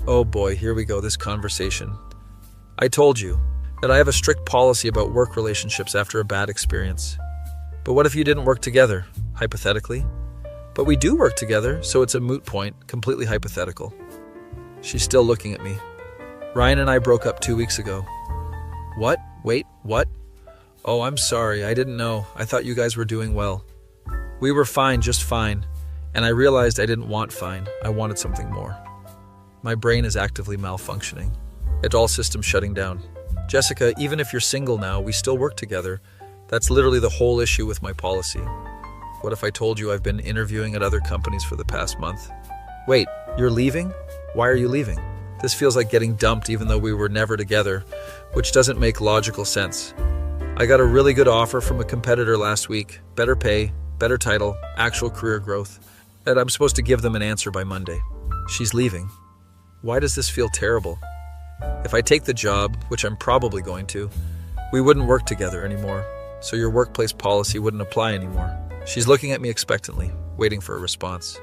Oh boy, here we go, this conversation. I told you that I have a strict policy about work relationships after a bad experience. But what if you didn't work together, hypothetically? But we do work together, so it's a moot point, completely hypothetical. She's still looking at me. Ryan and I broke up 2 weeks ago. What? Wait, what? Oh, I'm sorry, I didn't know. I thought you guys were doing well. We were fine, just fine. And I realized I didn't want fine. I wanted something more. My brain is actively malfunctioning. It's all systems shutting down. Jessica, even if you're single now, we still work together. That's literally the whole issue with my policy. What if I told you I've been interviewing at other companies for the past month? Wait, you're leaving? Why are you leaving? This feels like getting dumped even though we were never together, which doesn't make logical sense. I got a really good offer from a competitor last week. Better pay, better title, actual career growth. And I'm supposed to give them an answer by Monday. She's leaving. Why does this feel terrible? If I take the job, which I'm probably going to, we wouldn't work together anymore, so your workplace policy wouldn't apply anymore. She's looking at me expectantly, waiting for a response.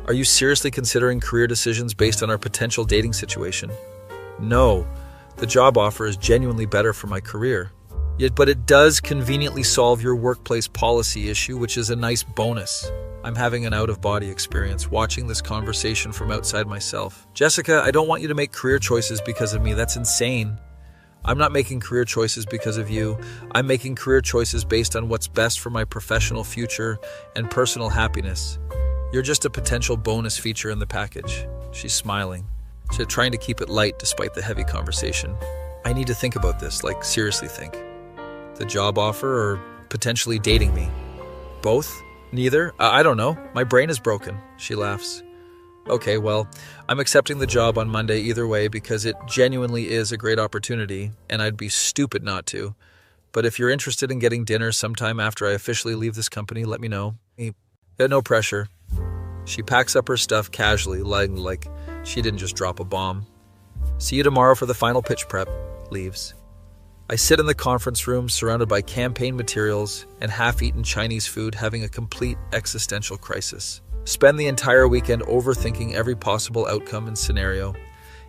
Are you seriously considering career decisions based on our potential dating situation? No, the job offer is genuinely better for my career. But it does conveniently solve your workplace policy issue, which is a nice bonus. I'm having an out-of-body experience watching this conversation from outside myself. Jessica, I don't want you to make career choices because of me. That's insane. I'm not making career choices because of you. I'm making career choices based on what's best for my professional future and personal happiness. You're just a potential bonus feature in the package. She's smiling. She's trying to keep it light despite the heavy conversation. I need to think about this, like seriously think. The job offer or potentially dating me? Both? Neither? I don't know. My brain is broken. She laughs. Okay, well, I'm accepting the job on Monday either way because it genuinely is a great opportunity and I'd be stupid not to. But if you're interested in getting dinner sometime after I officially leave this company, let me know. No pressure. She packs up her stuff casually, like she didn't just drop a bomb. See you tomorrow for the final pitch prep. Leaves. I sit in the conference room surrounded by campaign materials and half-eaten Chinese food, having a complete existential crisis. Spend the entire weekend overthinking every possible outcome and scenario.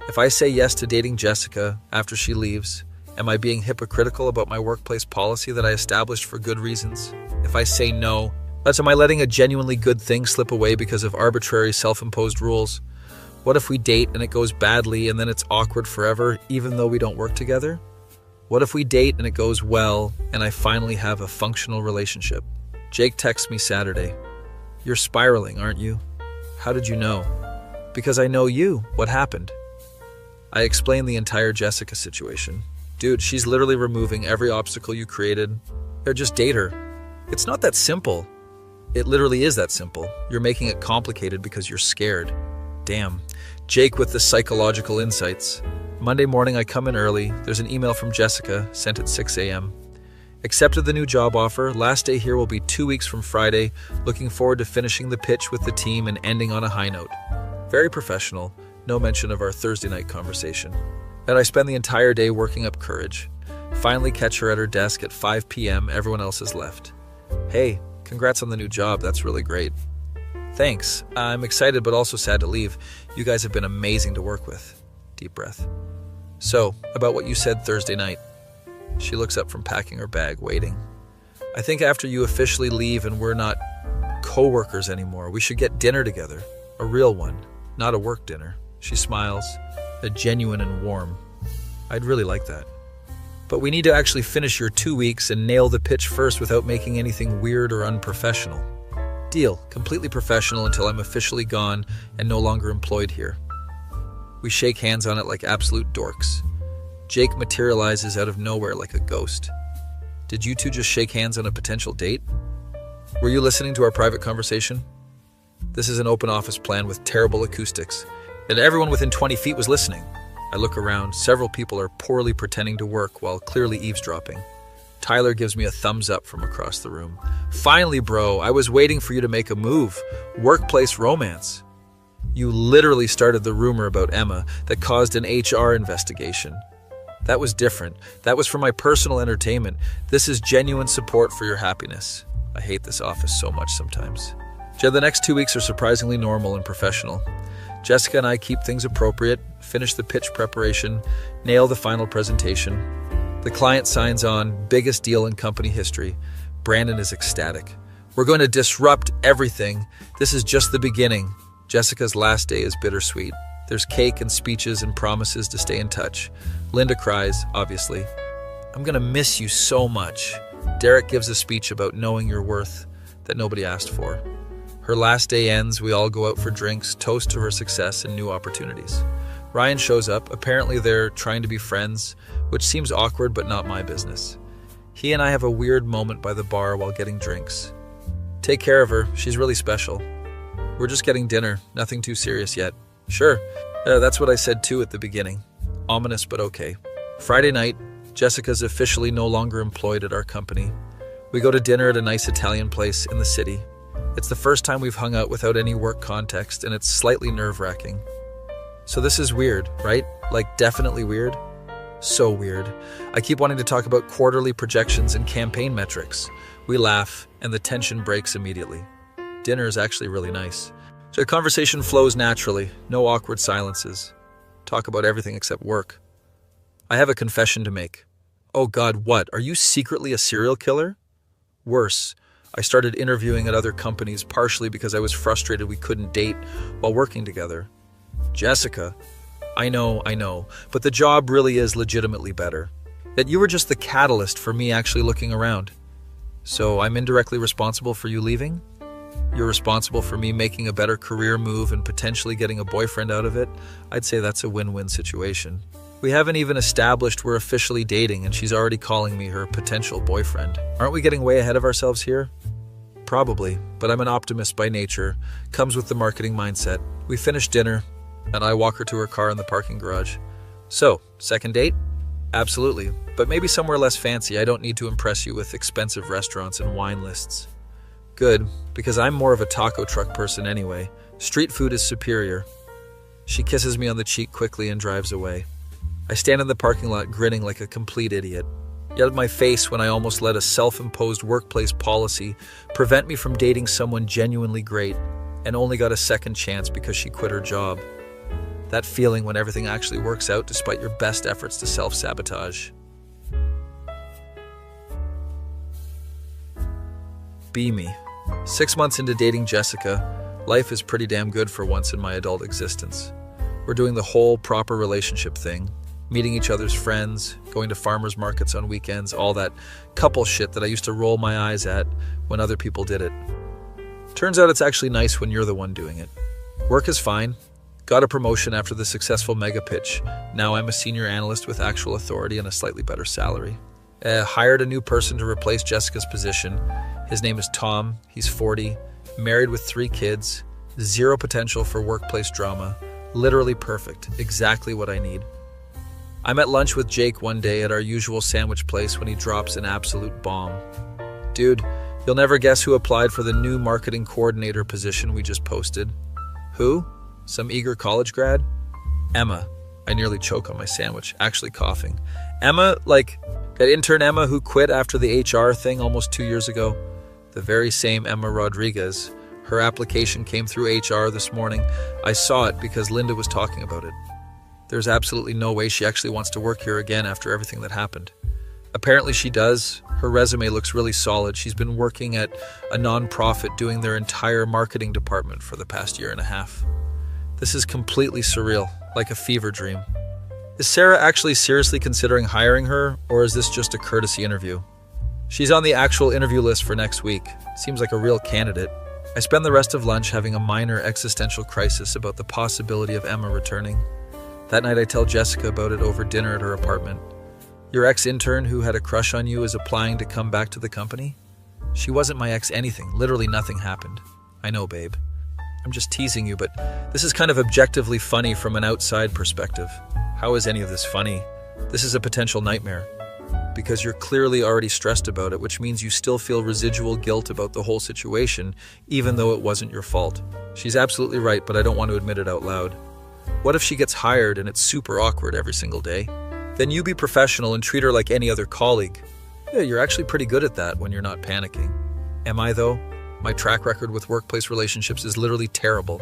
If I say yes to dating Jessica after she leaves, am I being hypocritical about my workplace policy that I established for good reasons? If I say no, am I letting a genuinely good thing slip away because of arbitrary self-imposed rules? What if we date and it goes badly and then it's awkward forever, even though we don't work together? What if we date and it goes well and I finally have a functional relationship? Jake texts me Saturday. You're spiraling, aren't you? How did you know? Because I know you. What happened? I explained the entire Jessica situation. Dude, she's literally removing every obstacle you created. Or just date her. It's not that simple. It literally is that simple. You're making it complicated because you're scared. Damn. Jake with the psychological insights. Monday morning, I come in early. There's an email from Jessica, sent at 6 a.m. Accepted the new job offer. Last day here will be 2 weeks from Friday. Looking forward to finishing the pitch with the team and ending on a high note. Very professional. No mention of our Thursday night conversation. And I spend the entire day working up courage. Finally catch her at her desk at 5 p.m. Everyone else has left. Hey, congrats on the new job. That's really great. Thanks. I'm excited but also sad to leave. You guys have been amazing to work with. Deep breath. So, about what you said Thursday night. She looks up from packing her bag, waiting. I think after you officially leave and we're not co-workers anymore, we should get dinner together. A real one, not a work dinner. She smiles, a genuine and warm. I'd really like that. But we need to actually finish your 2 weeks and nail the pitch first without making anything weird or unprofessional. Deal. Completely professional until I'm officially gone and no longer employed here. We shake hands on it like absolute dorks. Jake materializes out of nowhere like a ghost. Did you two just shake hands on a potential date? Were you listening to our private conversation? This is an open office plan with terrible acoustics, and everyone within 20 feet was listening. I look around. Several people are poorly pretending to work while clearly eavesdropping. Tyler gives me a thumbs up from across the room. Finally, bro, I was waiting for you to make a move. Workplace romance. You literally started the rumor about Emma that caused an HR investigation. That was different. That was for my personal entertainment. This is genuine support for your happiness. I hate this office so much sometimes. The next 2 weeks are surprisingly normal and professional. Jessica and I keep things appropriate, finish the pitch preparation, nail the final presentation. The client signs on, biggest deal in company history. Brandon is ecstatic. We're going to disrupt everything. This is just the beginning. Jessica's last day is bittersweet. There's cake and speeches and promises to stay in touch. Linda cries, obviously. I'm going to miss you so much. Derek gives a speech about knowing your worth that nobody asked for. Her last day ends, we all go out for drinks, toast to her success and new opportunities. Ryan shows up. Apparently they're trying to be friends, which seems awkward but not my business. He and I have a weird moment by the bar while getting drinks. Take care of her. She's really special. We're just getting dinner. Nothing too serious yet. Sure. That's what I said too at the beginning. Ominous but okay. Friday night, Jessica's officially no longer employed at our company. We go to dinner at a nice Italian place in the city. It's the first time we've hung out without any work context, and it's slightly nerve-wracking. So this is weird, right? Like definitely weird? So weird. I keep wanting to talk about quarterly projections and campaign metrics. We laugh, and the tension breaks immediately. Dinner is actually really nice. So the conversation flows naturally, no awkward silences. Talk about everything except work. I have a confession to make. Oh God, what? Are you secretly a serial killer? Worse, I started interviewing at other companies partially because I was frustrated we couldn't date while working together. Jessica, I know, but the job really is legitimately better. That you were just the catalyst for me actually looking around. So I'm indirectly responsible for you leaving? You're responsible for me making a better career move and potentially getting a boyfriend out of it? I'd say that's a win-win situation. We haven't even established we're officially dating and she's already calling me her potential boyfriend. Aren't we getting way ahead of ourselves here? Probably, but I'm an optimist by nature. Comes with the marketing mindset. We finish dinner, and I walk her to her car in the parking garage. So, second date? Absolutely, but maybe somewhere less fancy. I don't need to impress you with expensive restaurants and wine lists. Good, because I'm more of a taco truck person anyway. Street food is superior. She kisses me on the cheek quickly and drives away. I stand in the parking lot grinning like a complete idiot. Yet my face when I almost let a self-imposed workplace policy prevent me from dating someone genuinely great and only got a second chance because she quit her job. That feeling when everything actually works out despite your best efforts to self-sabotage. Be me. 6 months into dating Jessica, life is pretty damn good for once in my adult existence. We're doing the whole proper relationship thing, meeting each other's friends, going to farmers markets on weekends, all that couple shit that I used to roll my eyes at when other people did it. Turns out it's actually nice when you're the one doing it. Work is fine. Got a promotion after the successful mega pitch. Now I'm a senior analyst with actual authority and a slightly better salary. Hired a new person to replace Jessica's position. His name is Tom. He's 40, married with 3 kids, zero potential for workplace drama. Literally perfect. Exactly what I need. I'm at lunch with Jake one day at our usual sandwich place when he drops an absolute bomb. Dude, you'll never guess who applied for the new marketing coordinator position we just posted. Who? Some eager college grad? Emma. I nearly choke on my sandwich, actually coughing. Emma, like that intern Emma who quit after the HR thing almost 2 years ago. The very same Emma Rodriguez. Her application came through HR this morning. I saw it because Linda was talking about it. There's absolutely no way she actually wants to work here again after everything that happened. Apparently she does. Her resume looks really solid. She's been working at a non-profit doing their entire marketing department for the past 1.5 years. This is completely surreal, like a fever dream. Is Sarah actually seriously considering hiring her, or is this just a courtesy interview? She's on the actual interview list for next week. Seems like a real candidate. I spend the rest of lunch having a minor existential crisis about the possibility of Emma returning. That night I tell Jessica about it over dinner at her apartment. Your ex-intern who had a crush on you is applying to come back to the company? She wasn't my ex anything. Literally nothing happened. I know, babe. I'm just teasing you, but this is kind of objectively funny from an outside perspective. How is any of this funny? This is a potential nightmare. Because you're clearly already stressed about it, which means you still feel residual guilt about the whole situation, even though it wasn't your fault. She's absolutely right, but I don't want to admit it out loud. What if she gets hired and it's super awkward every single day? Then you be professional and treat her like any other colleague. Yeah, you're actually pretty good at that when you're not panicking. Am I, though? My track record with workplace relationships is literally terrible.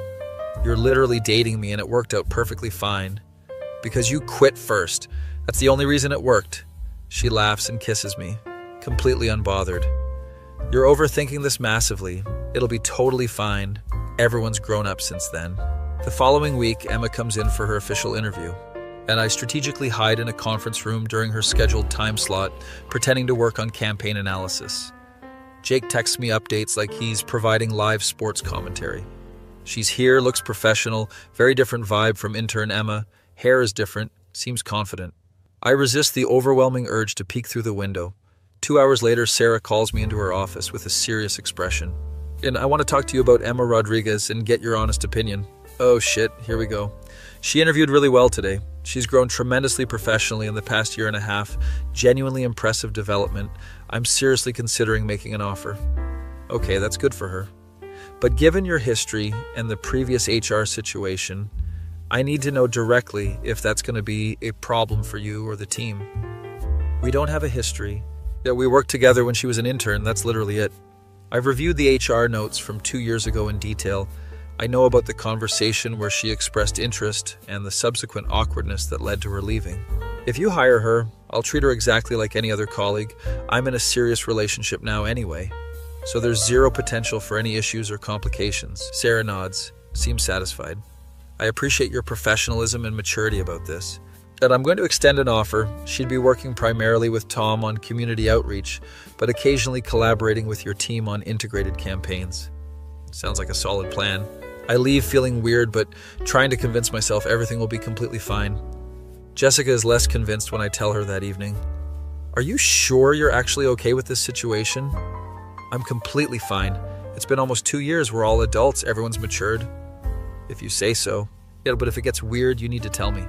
You're literally dating me and it worked out perfectly fine. Because you quit first. That's the only reason it worked. She laughs and kisses me, completely unbothered. You're overthinking this massively. It'll be totally fine. Everyone's grown up since then. The following week, Emma comes in for her official interview, and I strategically hide in a conference room during her scheduled time slot, pretending to work on campaign analysis. Jake texts me updates like he's providing live sports commentary. She's here, looks professional, very different vibe from intern Emma. Hair is different, seems confident. I resist the overwhelming urge to peek through the window. 2 hours later, Sarah calls me into her office with a serious expression. And I want to talk to you about Emma Rodriguez and get your honest opinion. Oh shit, here we go. She interviewed really well today. She's grown tremendously professionally in the past 1.5 years. Genuinely impressive development. I'm seriously considering making an offer. Okay, that's good for her. But given your history and the previous HR situation, I need to know directly if that's going to be a problem for you or the team. We don't have a history. Yeah, we worked together when she was an intern, that's literally it. I've reviewed the HR notes from 2 years ago in detail. I know about the conversation where she expressed interest and the subsequent awkwardness that led to her leaving. If you hire her, I'll treat her exactly like any other colleague. I'm in a serious relationship now anyway, so there's zero potential for any issues or complications. Sarah nods, seems satisfied. I appreciate your professionalism and maturity about this. And I'm going to extend an offer. She'd be working primarily with Tom on community outreach, but occasionally collaborating with your team on integrated campaigns. Sounds like a solid plan. I leave feeling weird, but trying to convince myself everything will be completely fine. Jessica is less convinced when I tell her that evening. Are you sure you're actually okay with this situation? I'm completely fine. It's been almost 2 years. We're all adults. Everyone's matured. If you say so. Yeah, but if it gets weird, you need to tell me.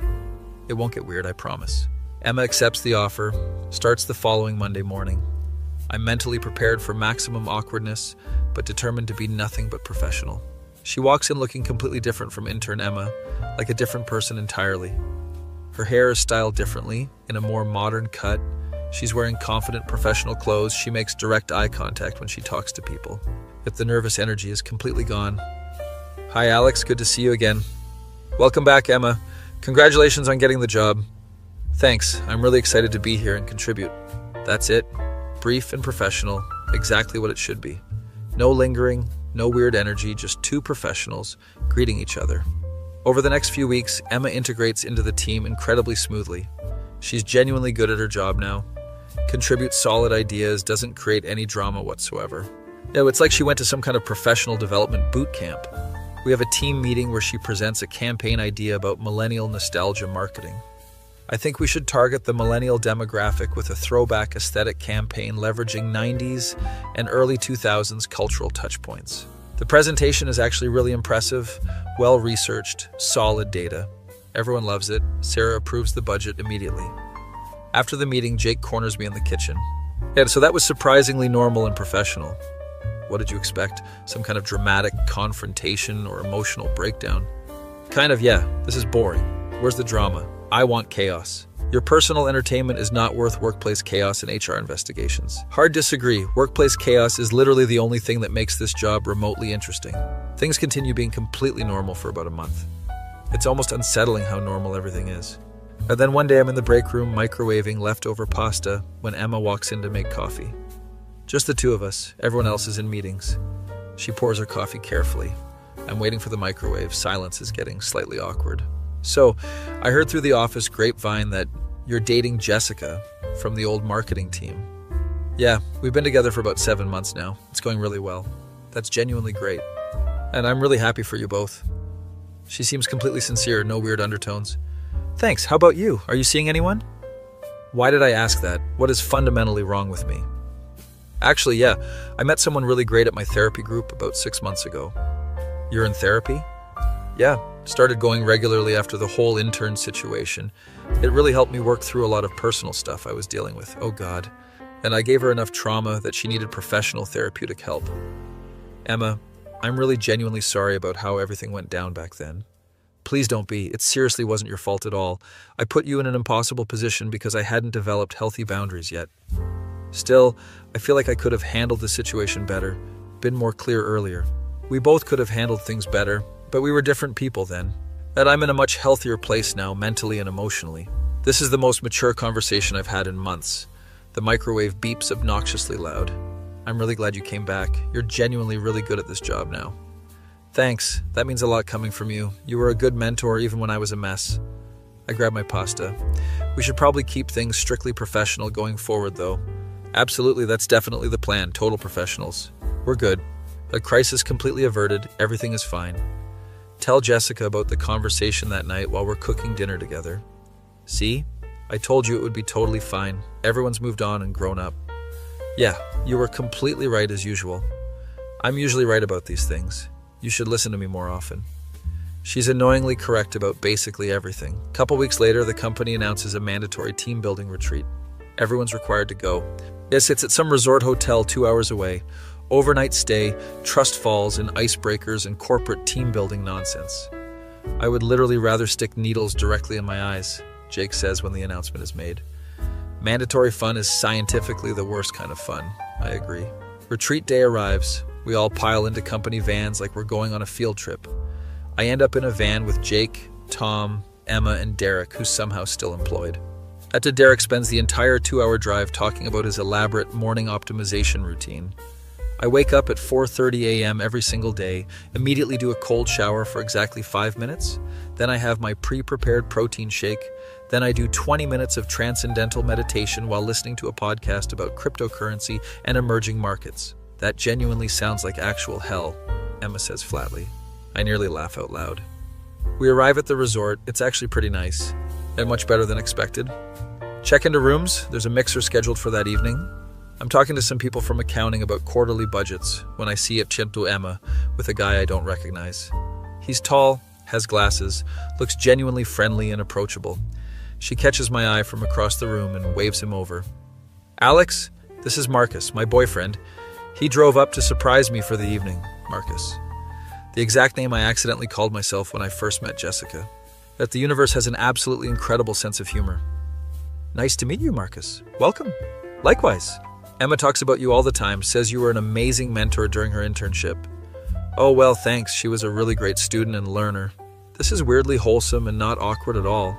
It won't get weird, I promise. Emma accepts the offer, starts the following Monday morning. I'm mentally prepared for maximum awkwardness, but determined to be nothing but professional. She walks in looking completely different from intern Emma, like a different person entirely. Her hair is styled differently, in a more modern cut, She's wearing confident professional clothes. She makes direct eye contact when she talks to people. Yet the nervous energy is completely gone. Hi, Alex. Good to see you again. Welcome back, Emma. Congratulations on getting the job. Thanks. I'm really excited to be here and contribute. That's it. Brief and professional. Exactly what it should be. No lingering, no weird energy, just two professionals greeting each other. Over the next few weeks, Emma integrates into the team incredibly smoothly. She's genuinely good at her job now. Contributes solid ideas, doesn't create any drama whatsoever. It's like she went to some kind of professional development boot camp. We have a team meeting where she presents a campaign idea about millennial nostalgia marketing. I think we should target the millennial demographic with a throwback aesthetic campaign leveraging 90s and early 2000s cultural touchpoints. The presentation is actually really impressive, well-researched, solid data. Everyone loves it. Sarah approves the budget immediately. After the meeting, Jake corners me in the kitchen. So that was surprisingly normal and professional. What did you expect? Some kind of dramatic confrontation or emotional breakdown? This is boring. Where's the drama? I want chaos. Your personal entertainment is not worth workplace chaos and HR investigations. Hard disagree. Workplace chaos is literally the only thing that makes this job remotely interesting. Things continue being completely normal for about a month. It's almost unsettling how normal everything is. And then one day I'm in the break room microwaving leftover pasta when Emma walks in to make coffee. Just the two of us. Everyone else is in meetings. She pours her coffee carefully. I'm waiting for the microwave. Silence is getting slightly awkward. So, I heard through the office grapevine that you're dating Jessica from the old marketing team. Yeah, we've been together for about 7 months now. It's going really well. That's genuinely great. And I'm really happy for you both. She seems completely sincere, no weird undertones. Thanks. How about you? Are you seeing anyone? Why did I ask that? What is fundamentally wrong with me? Actually, I met someone really great at my therapy group about 6 months ago. You're in therapy? Yeah, started going regularly after the whole intern situation. It really helped me work through a lot of personal stuff I was dealing with. Oh God. And I gave her enough trauma that she needed professional therapeutic help. Emma, I'm really genuinely sorry about how everything went down back then. Please don't be. It seriously wasn't your fault at all. I put you in an impossible position because I hadn't developed healthy boundaries yet. Still, I feel like I could have handled the situation better, been more clear earlier. We both could have handled things better, but we were different people then. And I'm in a much healthier place now, mentally and emotionally. This is the most mature conversation I've had in months. The microwave beeps obnoxiously loud. I'm really glad you came back. You're genuinely really good at this job now. Thanks. That means a lot coming from you. You were a good mentor even when I was a mess. I grab my pasta. We should probably keep things strictly professional going forward, though. Absolutely, that's definitely the plan. Total professionals. We're good. A crisis completely averted. Everything is fine. Tell Jessica about the conversation that night while we're cooking dinner together. See? I told you it would be totally fine. Everyone's moved on and grown up. Yeah, you were completely right as usual. I'm usually right about these things. You should listen to me more often. She's annoyingly correct about basically everything. A couple weeks later, the company announces a mandatory team building retreat. Everyone's required to go. Yes, it's at some resort hotel 2 hours away. Overnight stay, trust falls, and icebreakers and corporate team building nonsense. I would literally rather stick needles directly in my eyes, Jake says when the announcement is made. Mandatory fun is scientifically the worst kind of fun. I agree. Retreat day arrives. We all pile into company vans like we're going on a field trip. I end up in a van with Jake, Tom, Emma, and Derek, who's somehow still employed. After Derek spends the entire 2-hour drive talking about his elaborate morning optimization routine. I wake up at 4:30 a.m. every single day, immediately do a cold shower for exactly 5 minutes. Then I have my pre-prepared protein shake. Then I do 20 minutes of transcendental meditation while listening to a podcast about cryptocurrency and emerging markets. That genuinely sounds like actual hell, Emma says flatly. I nearly laugh out loud. We arrive at the resort. It's actually pretty nice, and much better than expected. Check into rooms. There's a mixer scheduled for that evening. I'm talking to some people from accounting about quarterly budgets when I see Chiento Emma with a guy I don't recognize. He's tall, has glasses, looks genuinely friendly and approachable. She catches my eye from across the room and waves him over. Alex, this is Marcus, my boyfriend. He drove up to surprise me for the evening, Marcus. The exact name I accidentally called myself when I first met Jessica. That the universe has an absolutely incredible sense of humor. Nice to meet you, Marcus. Welcome. Likewise. Emma talks about you all the time, says you were an amazing mentor during her internship. Oh, well, thanks. She was a really great student and learner. This is weirdly wholesome and not awkward at all.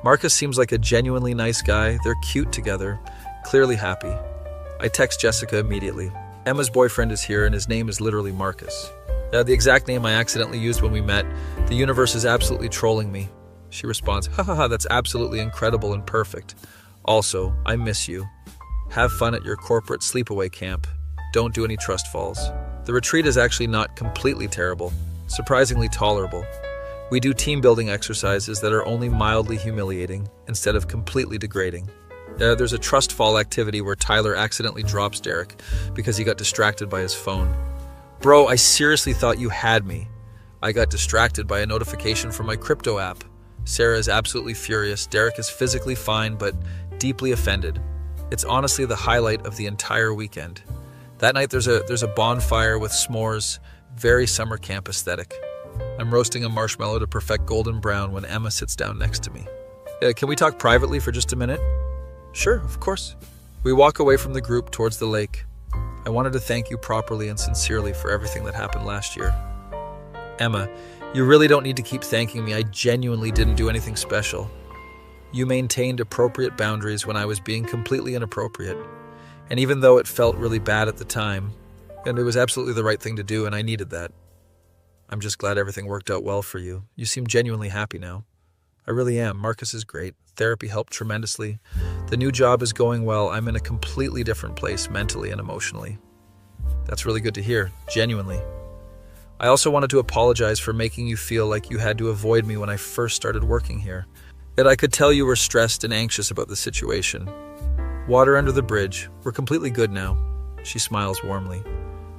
Marcus seems like a genuinely nice guy. They're cute together, clearly happy. I text Jessica immediately. Emma's boyfriend is here and his name is literally Marcus. The exact name I accidentally used when we met. The universe is absolutely trolling me. She responds, ha ha ha, that's absolutely incredible and perfect. Also, I miss you. Have fun at your corporate sleepaway camp. Don't do any trust falls. The retreat is actually not completely terrible, surprisingly tolerable. We do team building exercises that are only mildly humiliating instead of completely degrading. There's a trust fall activity where Tyler accidentally drops Derek because he got distracted by his phone. Bro, I seriously thought you had me. I got distracted by a notification from my crypto app. Sarah is absolutely furious. Derek is physically fine but deeply offended. It's honestly the highlight of the entire weekend. That night there's a bonfire with s'mores, very summer camp aesthetic. I'm roasting a marshmallow to perfect golden brown when Emma sits down next to me. Can we talk privately for just a minute? Sure, of course. We walk away from the group towards the lake. I wanted to thank you properly and sincerely for everything that happened last year. Emma, you really don't need to keep thanking me. I genuinely didn't do anything special. You maintained appropriate boundaries when I was being completely inappropriate. And even though it felt really bad at the time, and it was absolutely the right thing to do and I needed that, I'm just glad everything worked out well for you. You seem genuinely happy now. I really am. Marcus is great. Therapy helped tremendously. The new job is going well. I'm in a completely different place mentally and emotionally. That's really good to hear, genuinely. I also wanted to apologize for making you feel like you had to avoid me when I first started working here. Yet I could tell you were stressed and anxious about the situation. Water under the bridge. We're completely good now. She smiles warmly.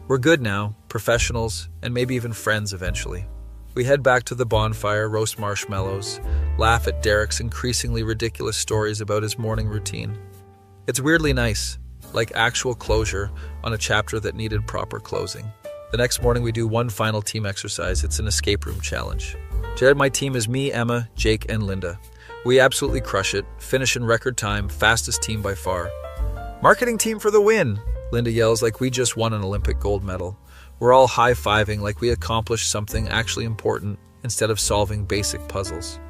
We're good now, professionals, and maybe even friends eventually. We head back to the bonfire, roast marshmallows, laugh at Derek's increasingly ridiculous stories about his morning routine. It's weirdly nice, like actual closure on a chapter that needed proper closing. The next morning we do one final team exercise. It's an escape room challenge. Today my team is me, Emma, Jake, and Linda. We absolutely crush it, finish in record time, fastest team by far. Marketing team for the win! Linda yells like we just won an Olympic gold medal. We're all high-fiving like we accomplished something actually important instead of solving basic puzzles.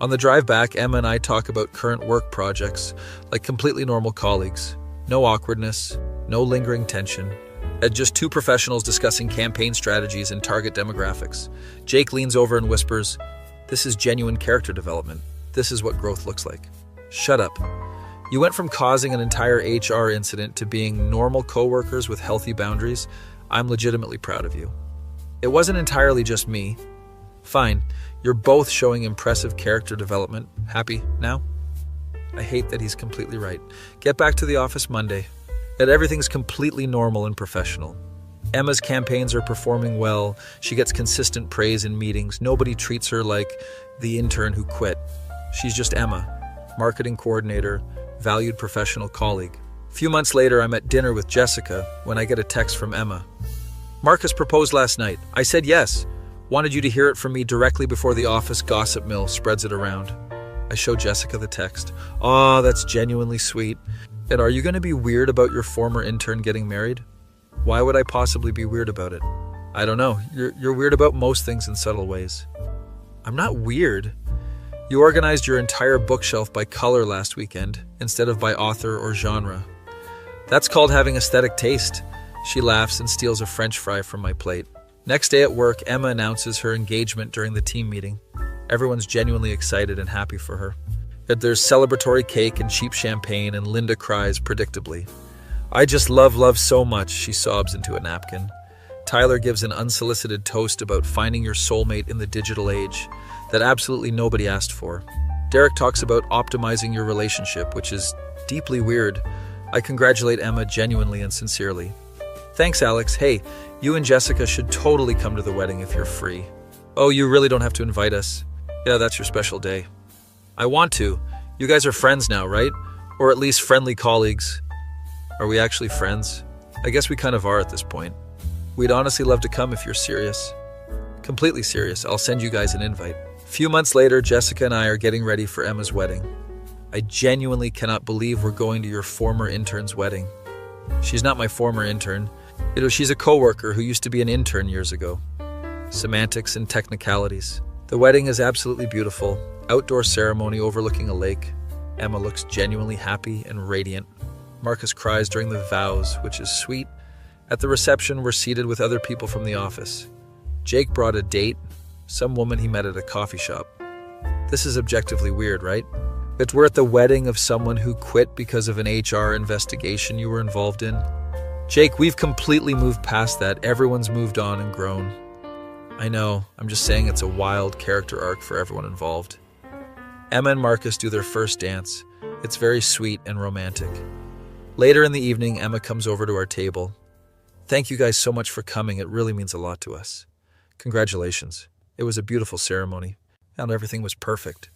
On the drive back, Emma and I talk about current work projects like completely normal colleagues. No awkwardness, no lingering tension. Just two professionals discussing campaign strategies and target demographics. Jake leans over and whispers, "This is genuine character development. This is what growth looks like." Shut up. You went from causing an entire HR incident to being normal coworkers with healthy boundaries. I'm legitimately proud of you. It wasn't entirely just me. Fine, you're both showing impressive character development. Happy now? I hate that he's completely right. Get back to the office Monday. That everything's completely normal and professional. Emma's campaigns are performing well. She gets consistent praise in meetings. Nobody treats her like the intern who quit. She's just Emma, marketing coordinator, valued professional colleague. A few months later, I'm at dinner with Jessica when I get a text from Emma. Marcus proposed last night. I said yes. Wanted you to hear it from me directly before the office gossip mill spreads it around. I show Jessica the text. Aw, that's genuinely sweet. And are you going to be weird about your former intern getting married? Why would I possibly be weird about it? I don't know. You're weird about most things in subtle ways. I'm not weird. You organized your entire bookshelf by color last weekend instead of by author or genre. That's called having aesthetic taste. She laughs and steals a French fry from my plate. Next day at work, Emma announces her engagement during the team meeting. Everyone's genuinely excited and happy for her. There's celebratory cake and cheap champagne, and Linda cries predictably. I just love so much, she sobs into a napkin. Tyler gives an unsolicited toast about finding your soulmate in the digital age that absolutely nobody asked for. Derek talks about optimizing your relationship, which is deeply weird. I congratulate Emma genuinely and sincerely. Thanks, Alex. Hey, you and Jessica should totally come to the wedding if you're free. Oh, you really don't have to invite us. Yeah, that's your special day. I want to. You guys are friends now, right? Or at least friendly colleagues. Are we actually friends? I guess we kind of are at this point. We'd honestly love to come if you're serious. Completely serious. I'll send you guys an invite. A few months later, Jessica and I are getting ready for Emma's wedding. I genuinely cannot believe we're going to your former intern's wedding. She's not my former intern. She's a coworker who used to be an intern years ago. Semantics and technicalities. The wedding is absolutely beautiful. Outdoor ceremony overlooking a lake. Emma looks genuinely happy and radiant. Marcus cries during the vows, which is sweet. At the reception, we're seated with other people from the office. Jake brought a date, some woman he met at a coffee shop. This is objectively weird, right? But we're at the wedding of someone who quit because of an HR investigation you were involved in. Jake, we've completely moved past that. Everyone's moved on and grown. I know, I'm just saying it's a wild character arc for everyone involved. Emma and Marcus do their first dance. It's very sweet and romantic. Later in the evening, Emma comes over to our table. Thank you guys so much for coming. It really means a lot to us. Congratulations. It was a beautiful ceremony, and everything was perfect.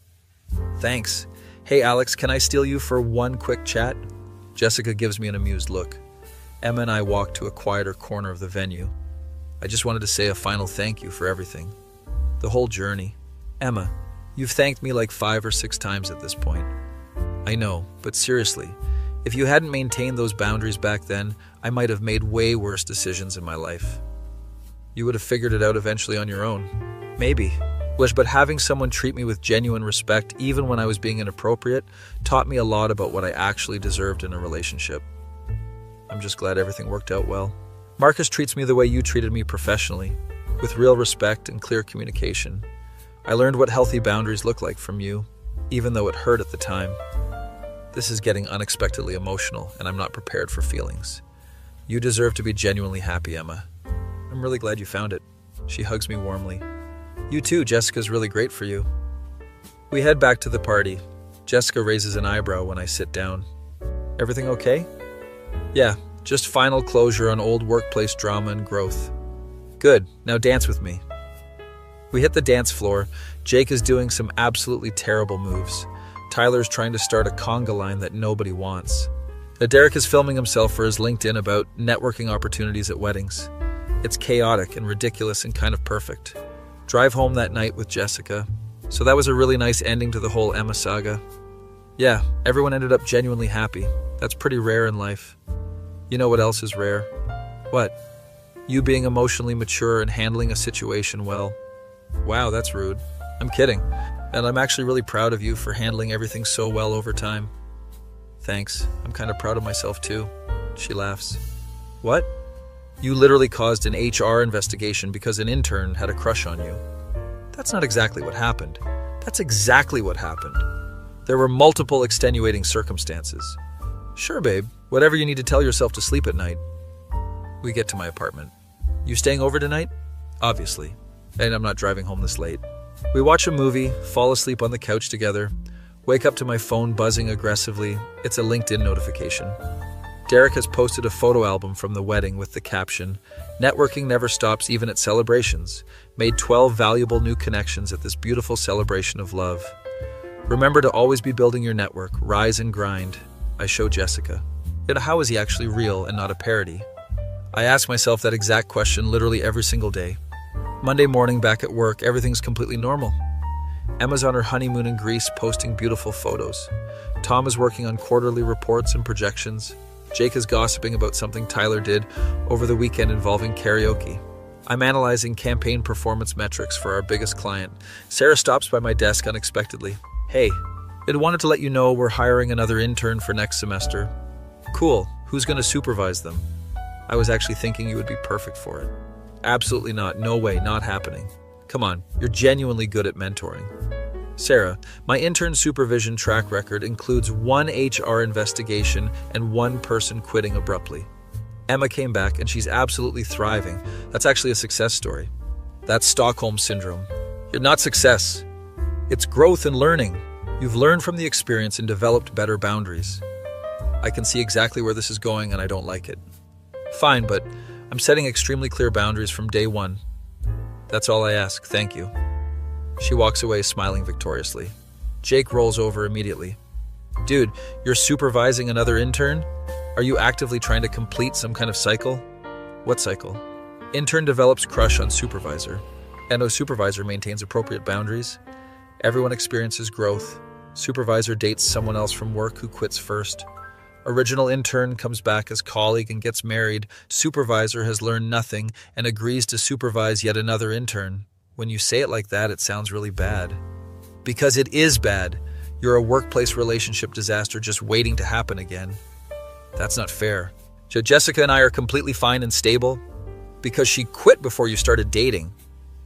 Thanks. Hey, Alex, can I steal you for one quick chat? Jessica gives me an amused look. Emma and I walk to a quieter corner of the venue. I just wanted to say a final thank you for everything. The whole journey. Emma, you've thanked me like 5 or 6 times at this point. I know, but seriously, if you hadn't maintained those boundaries back then, I might have made way worse decisions in my life. You would have figured it out eventually on your own. Maybe. But having someone treat me with genuine respect, even when I was being inappropriate, taught me a lot about what I actually deserved in a relationship. I'm just glad everything worked out well. Marcus treats me the way you treated me professionally, with real respect and clear communication. I learned what healthy boundaries look like from you, even though it hurt at the time. This is getting unexpectedly emotional, and I'm not prepared for feelings. You deserve to be genuinely happy, Emma. I'm really glad you found it. She hugs me warmly. You too, Jessica's really great for you. We head back to the party. Jessica raises an eyebrow when I sit down. Everything okay? Yeah, just final closure on old workplace drama and growth. Good, now dance with me. We hit the dance floor. Jake is doing some absolutely terrible moves. Tyler's trying to start a conga line that nobody wants. Derek is filming himself for his LinkedIn about networking opportunities at weddings. It's chaotic and ridiculous and kind of perfect. Drive home that night with Jessica. So that was a really nice ending to the whole Emma saga. Yeah, everyone ended up genuinely happy. That's pretty rare in life. You know what else is rare? What? You being emotionally mature and handling a situation well. Wow, that's rude. I'm kidding. And I'm actually really proud of you for handling everything so well over time. Thanks. I'm kind of proud of myself too. She laughs. What? You literally caused an HR investigation because an intern had a crush on you. That's not exactly what happened. That's exactly what happened. There were multiple extenuating circumstances. Sure, babe. Whatever you need to tell yourself to sleep at night. We get to my apartment. You staying over tonight? Obviously. And I'm not driving home this late. We watch a movie, fall asleep on the couch together, wake up to my phone buzzing aggressively. It's a LinkedIn notification. Derek has posted a photo album from the wedding with the caption, "Networking never stops even at celebrations. Made 12 valuable new connections at this beautiful celebration of love. Remember to always be building your network. Rise and grind." I show Jessica. Yet how is he actually real and not a parody? I ask myself that exact question literally every single day. Monday morning back at work, everything's completely normal. Emma's on her honeymoon in Greece posting beautiful photos. Tom is working on quarterly reports and projections. Jake is gossiping about something Tyler did over the weekend involving karaoke. I'm analyzing campaign performance metrics for our biggest client. Sarah stops by my desk unexpectedly. Hey, I wanted to let you know we're hiring another intern for next semester. Cool. Who's going to supervise them? I was actually thinking you would be perfect for it. Absolutely not. No way. Not happening. Come on. You're genuinely good at mentoring. Sarah, my intern supervision track record includes 1 HR investigation and 1 person quitting abruptly. Emma came back and she's absolutely thriving. That's actually a success story. That's Stockholm Syndrome. You're not success. It's growth and learning. You've learned from the experience and developed better boundaries. I can see exactly where this is going and I don't like it. Fine, but I'm setting extremely clear boundaries from day 1. That's all I ask. Thank you. She walks away smiling victoriously. Jake rolls over immediately. Dude, you're supervising another intern? Are you actively trying to complete some kind of cycle? What cycle? Intern develops crush on supervisor. And supervisor maintains appropriate boundaries. Everyone experiences growth. Supervisor dates someone else from work who quits first. Original intern comes back as colleague and gets married. Supervisor has learned nothing and agrees to supervise yet another intern. When you say it like that, it sounds really bad. Because it is bad. You're a workplace relationship disaster just waiting to happen again. That's not fair. Jessica and I are completely fine and stable because she quit before you started dating.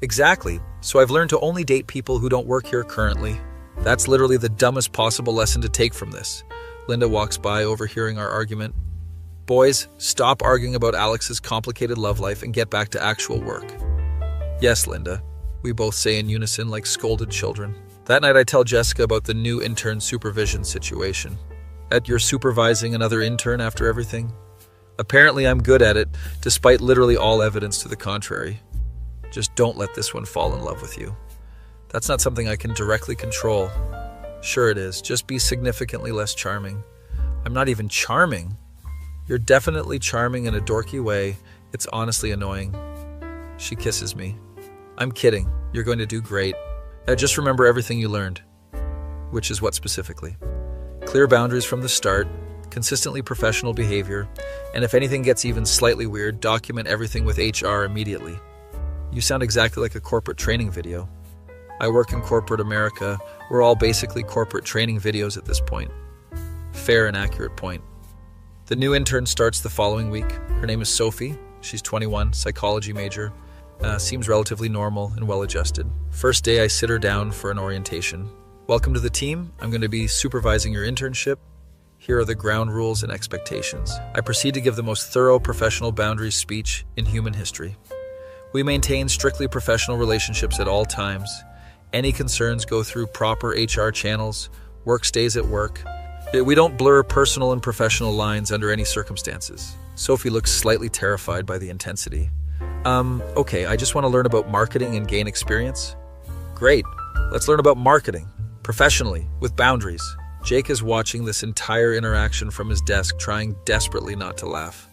Exactly. So I've learned to only date people who don't work here currently. That's literally the dumbest possible lesson to take from this. Linda walks by, overhearing our argument. Boys, stop arguing about Alex's complicated love life and get back to actual work. Yes, Linda, we both say in unison like scolded children. That night I tell Jessica about the new intern supervision situation. You're supervising another intern after everything? Apparently I'm good at it, despite literally all evidence to the contrary. Just don't let this one fall in love with you. That's not something I can directly control. Sure it is, just be significantly less charming. I'm not even charming. You're definitely charming in a dorky way. It's honestly annoying. She kisses me. I'm kidding. You're going to do great. Just remember everything you learned. Which is what specifically? Clear boundaries from the start, consistently professional behavior, and if anything gets even slightly weird, document everything with HR immediately. You sound exactly like a corporate training video. I work in corporate America. We're all basically corporate training videos at this point. Fair and accurate point. The new intern starts the following week. Her name is Sophie. She's 21, psychology major. Seems relatively normal and well-adjusted. First day, I sit her down for an orientation. Welcome to the team. I'm going to be supervising your internship. Here are the ground rules and expectations. I proceed to give the most thorough professional boundaries speech in human history. We maintain strictly professional relationships at all times. Any concerns go through proper HR channels. Work stays at work. We don't blur personal and professional lines under any circumstances. Sophie looks slightly terrified by the intensity. Okay, I just want to learn about marketing and gain experience. Great. Let's learn about marketing. Professionally, with boundaries. Jake is watching this entire interaction from his desk, trying desperately not to laugh.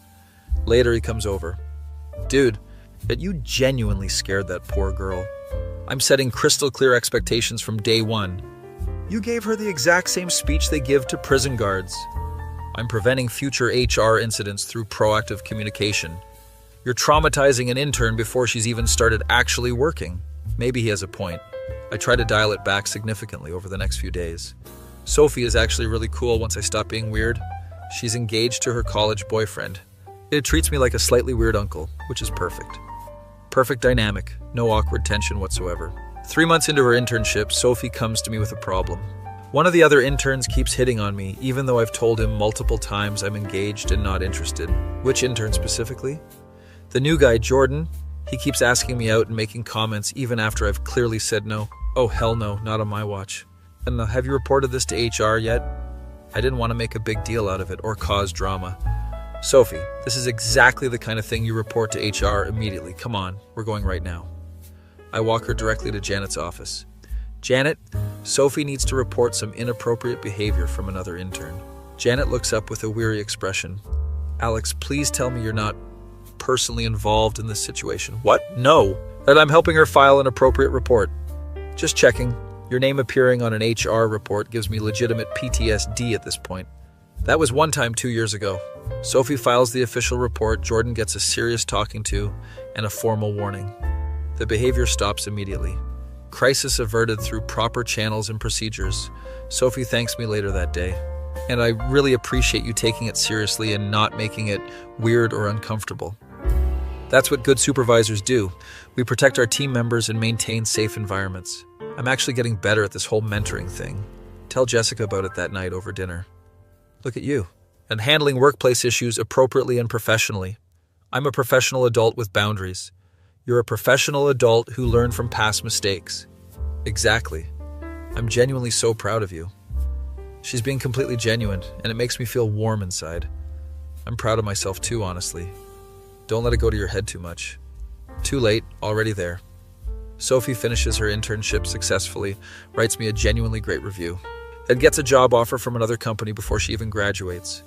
Later, he comes over. Dude, you genuinely scared that poor girl. I'm setting crystal clear expectations from day one. You gave her the exact same speech they give to prison guards. I'm preventing future HR incidents through proactive communication. You're traumatizing an intern before she's even started actually working. Maybe he has a point. I try to dial it back significantly over the next few days. Sophie is actually really cool once I stop being weird. She's engaged to her college boyfriend. It treats me like a slightly weird uncle, which is perfect. Perfect dynamic, no awkward tension whatsoever. 3 months into her internship, Sophie comes to me with a problem. One of the other interns keeps hitting on me, even though I've told him multiple times I'm engaged and not interested. Which intern specifically? The new guy, Jordan. He keeps asking me out and making comments even after I've clearly said no. Oh, hell no, not on my watch. And have you reported this to HR yet? I didn't want to make a big deal out of it or cause drama. Sophie, this is exactly the kind of thing you report to HR immediately. Come on, we're going right now. I walk her directly to Janet's office. Janet, Sophie needs to report some inappropriate behavior from another intern. Janet looks up with a weary expression. Alex, please tell me you're not personally involved in this situation. What? No. That I'm helping her file an appropriate report. Just checking. Your name appearing on an HR report gives me legitimate PTSD at this point. That was one time 2 years ago. Sophie files the official report, Jordan gets a serious talking to, and a formal warning. The behavior stops immediately. Crisis averted through proper channels and procedures. Sophie thanks me later that day. And I really appreciate you taking it seriously and not making it weird or uncomfortable. That's what good supervisors do. We protect our team members and maintain safe environments. I'm actually getting better at this whole mentoring thing. Tell Jessica about it that night over dinner. Look at you. And handling workplace issues appropriately and professionally. I'm a professional adult with boundaries. You're a professional adult who learned from past mistakes. Exactly. I'm genuinely so proud of you. She's being completely genuine, and it makes me feel warm inside. I'm proud of myself too, honestly. Don't let it go to your head too much. Too late, already there. Sophie finishes her internship successfully, writes me a genuinely great review, and gets a job offer from another company before she even graduates.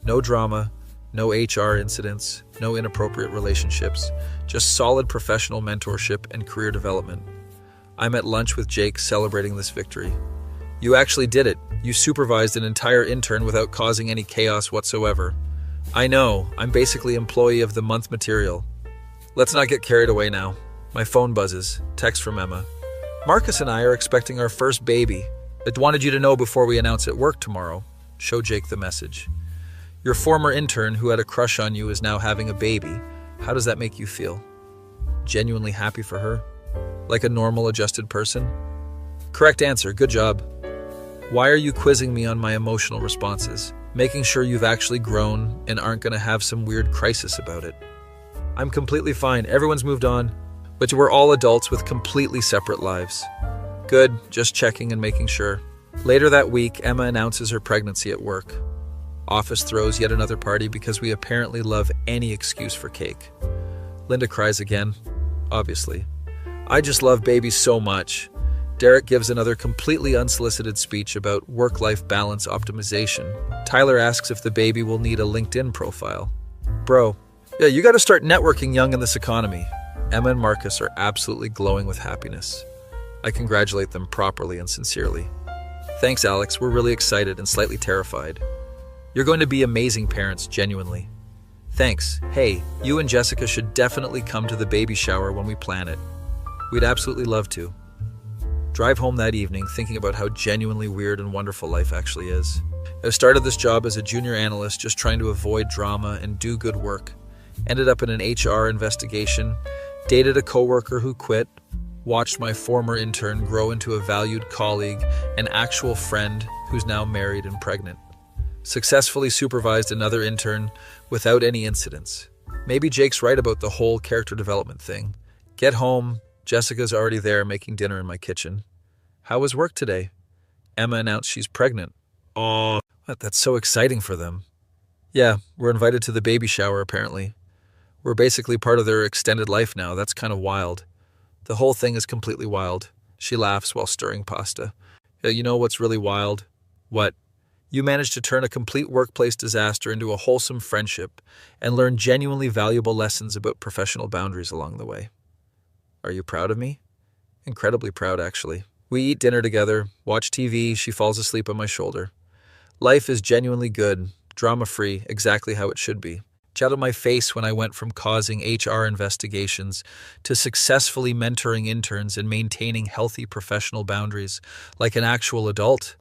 No drama, no HR incidents, no inappropriate relationships, just solid professional mentorship and career development. I'm at lunch with Jake celebrating this victory. You actually did it. You supervised an entire intern without causing any chaos whatsoever. I know, I'm basically employee of the month material. Let's not get carried away now. My phone buzzes. Text from Emma. Marcus and I are expecting our first baby. I wanted you to know before we announce at work tomorrow. Show Jake the message. Your former intern who had a crush on you is now having a baby. How does that make you feel? Genuinely happy for her? Like a normal, adjusted person? Correct answer. Good job. Why are you quizzing me on my emotional responses? Making sure you've actually grown and aren't going to have some weird crisis about it. I'm completely fine. Everyone's moved on. But we're all adults with completely separate lives. Good. Just checking and making sure. Later that week, Emma announces her pregnancy at work. Office throws yet another party because we apparently love any excuse for cake. Linda cries again. Obviously. I just love babies so much. Derek gives another completely unsolicited speech about work-life balance optimization. Tyler asks if the baby will need a LinkedIn profile. Bro, yeah, you gotta start networking young in this economy. Emma and Marcus are absolutely glowing with happiness. I congratulate them properly and sincerely. Thanks, Alex. We're really excited and slightly terrified. You're going to be amazing parents, genuinely. Thanks. Hey, you and Jessica should definitely come to the baby shower when we plan it. We'd absolutely love to. Drive home that evening thinking about how genuinely weird and wonderful life actually is. I started this job as a junior analyst just trying to avoid drama and do good work. Ended up in an HR investigation, dated a coworker who quit, watched my former intern grow into a valued colleague, an actual friend who's now married and pregnant. Successfully supervised another intern without any incidents. Maybe Jake's right about the whole character development thing. Get home, Jessica's already there making dinner in my kitchen. How was work today? Emma announced she's pregnant. Oh, that's so exciting for them. Yeah, we're invited to the baby shower apparently. We're basically part of their extended life now. That's kind of wild. The whole thing is completely wild. She laughs while stirring pasta. You know what's really wild? What? You managed to turn a complete workplace disaster into a wholesome friendship and learn genuinely valuable lessons about professional boundaries along the way. Are you proud of me? Incredibly proud, actually. We eat dinner together, watch TV, she falls asleep on my shoulder. Life is genuinely good, drama-free, exactly how it should be. Out of my face when I went from causing HR investigations to successfully mentoring interns and maintaining healthy professional boundaries like an actual adult.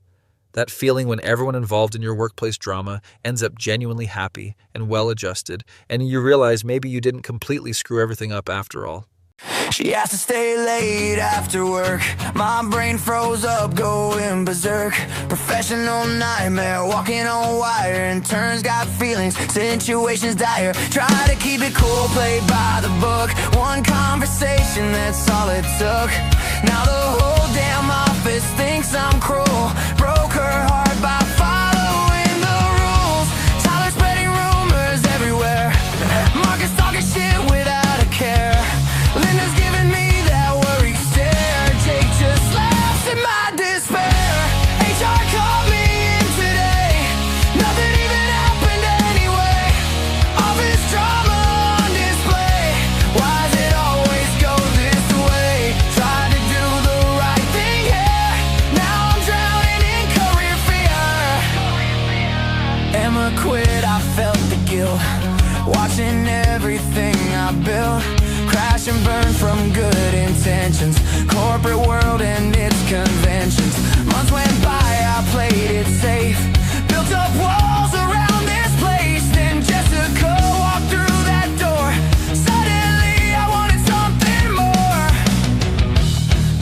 That feeling when everyone involved in your workplace drama ends up genuinely happy and well-adjusted, and you realize maybe you didn't completely screw everything up after all. She has to stay late after work. My brain froze up, going berserk. Professional nightmare, walking on wire. Interns got feelings, situations dire. Try to keep it cool, play by the book. One conversation, that's all it took. Now the whole damn office thinks I'm cruel. Broke her heart by following the rules. Tyler spreading rumors everywhere. Marcus talking shit without a care. Linda's giving me that worried stare. Jake just laughs at my despair. HR called me in today. Nothing even happened anyway. Office drama on display. Why does it always go this way? Tried to do the right thing here. Now I'm drowning in career fear. Emma quit, I felt the guilt. Watching everything I built crash and burn from good intentions. Corporate world and its conventions. Months went by, I played it safe. Built up walls around this place. Then Jessica walked through that door. Suddenly I wanted something more.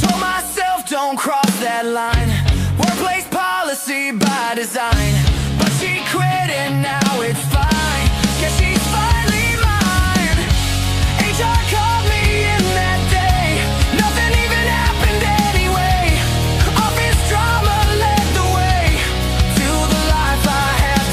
Told myself don't cross that line. Workplace policy by design. But she quit and now it's fine. Guess she's finally mine. HR called me in that day. Nothing even happened anyway. Office drama led the way to the life I had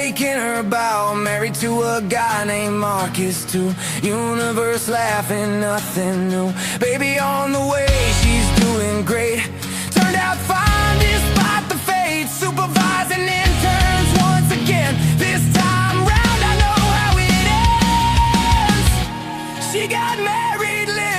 making her bow. Married to a guy named Marcus too. Universe laughing, nothing new. Baby on the way, she's doing great. Turned out fine despite the fate. Supervising interns once again. This time round I know how it ends. She got married, lived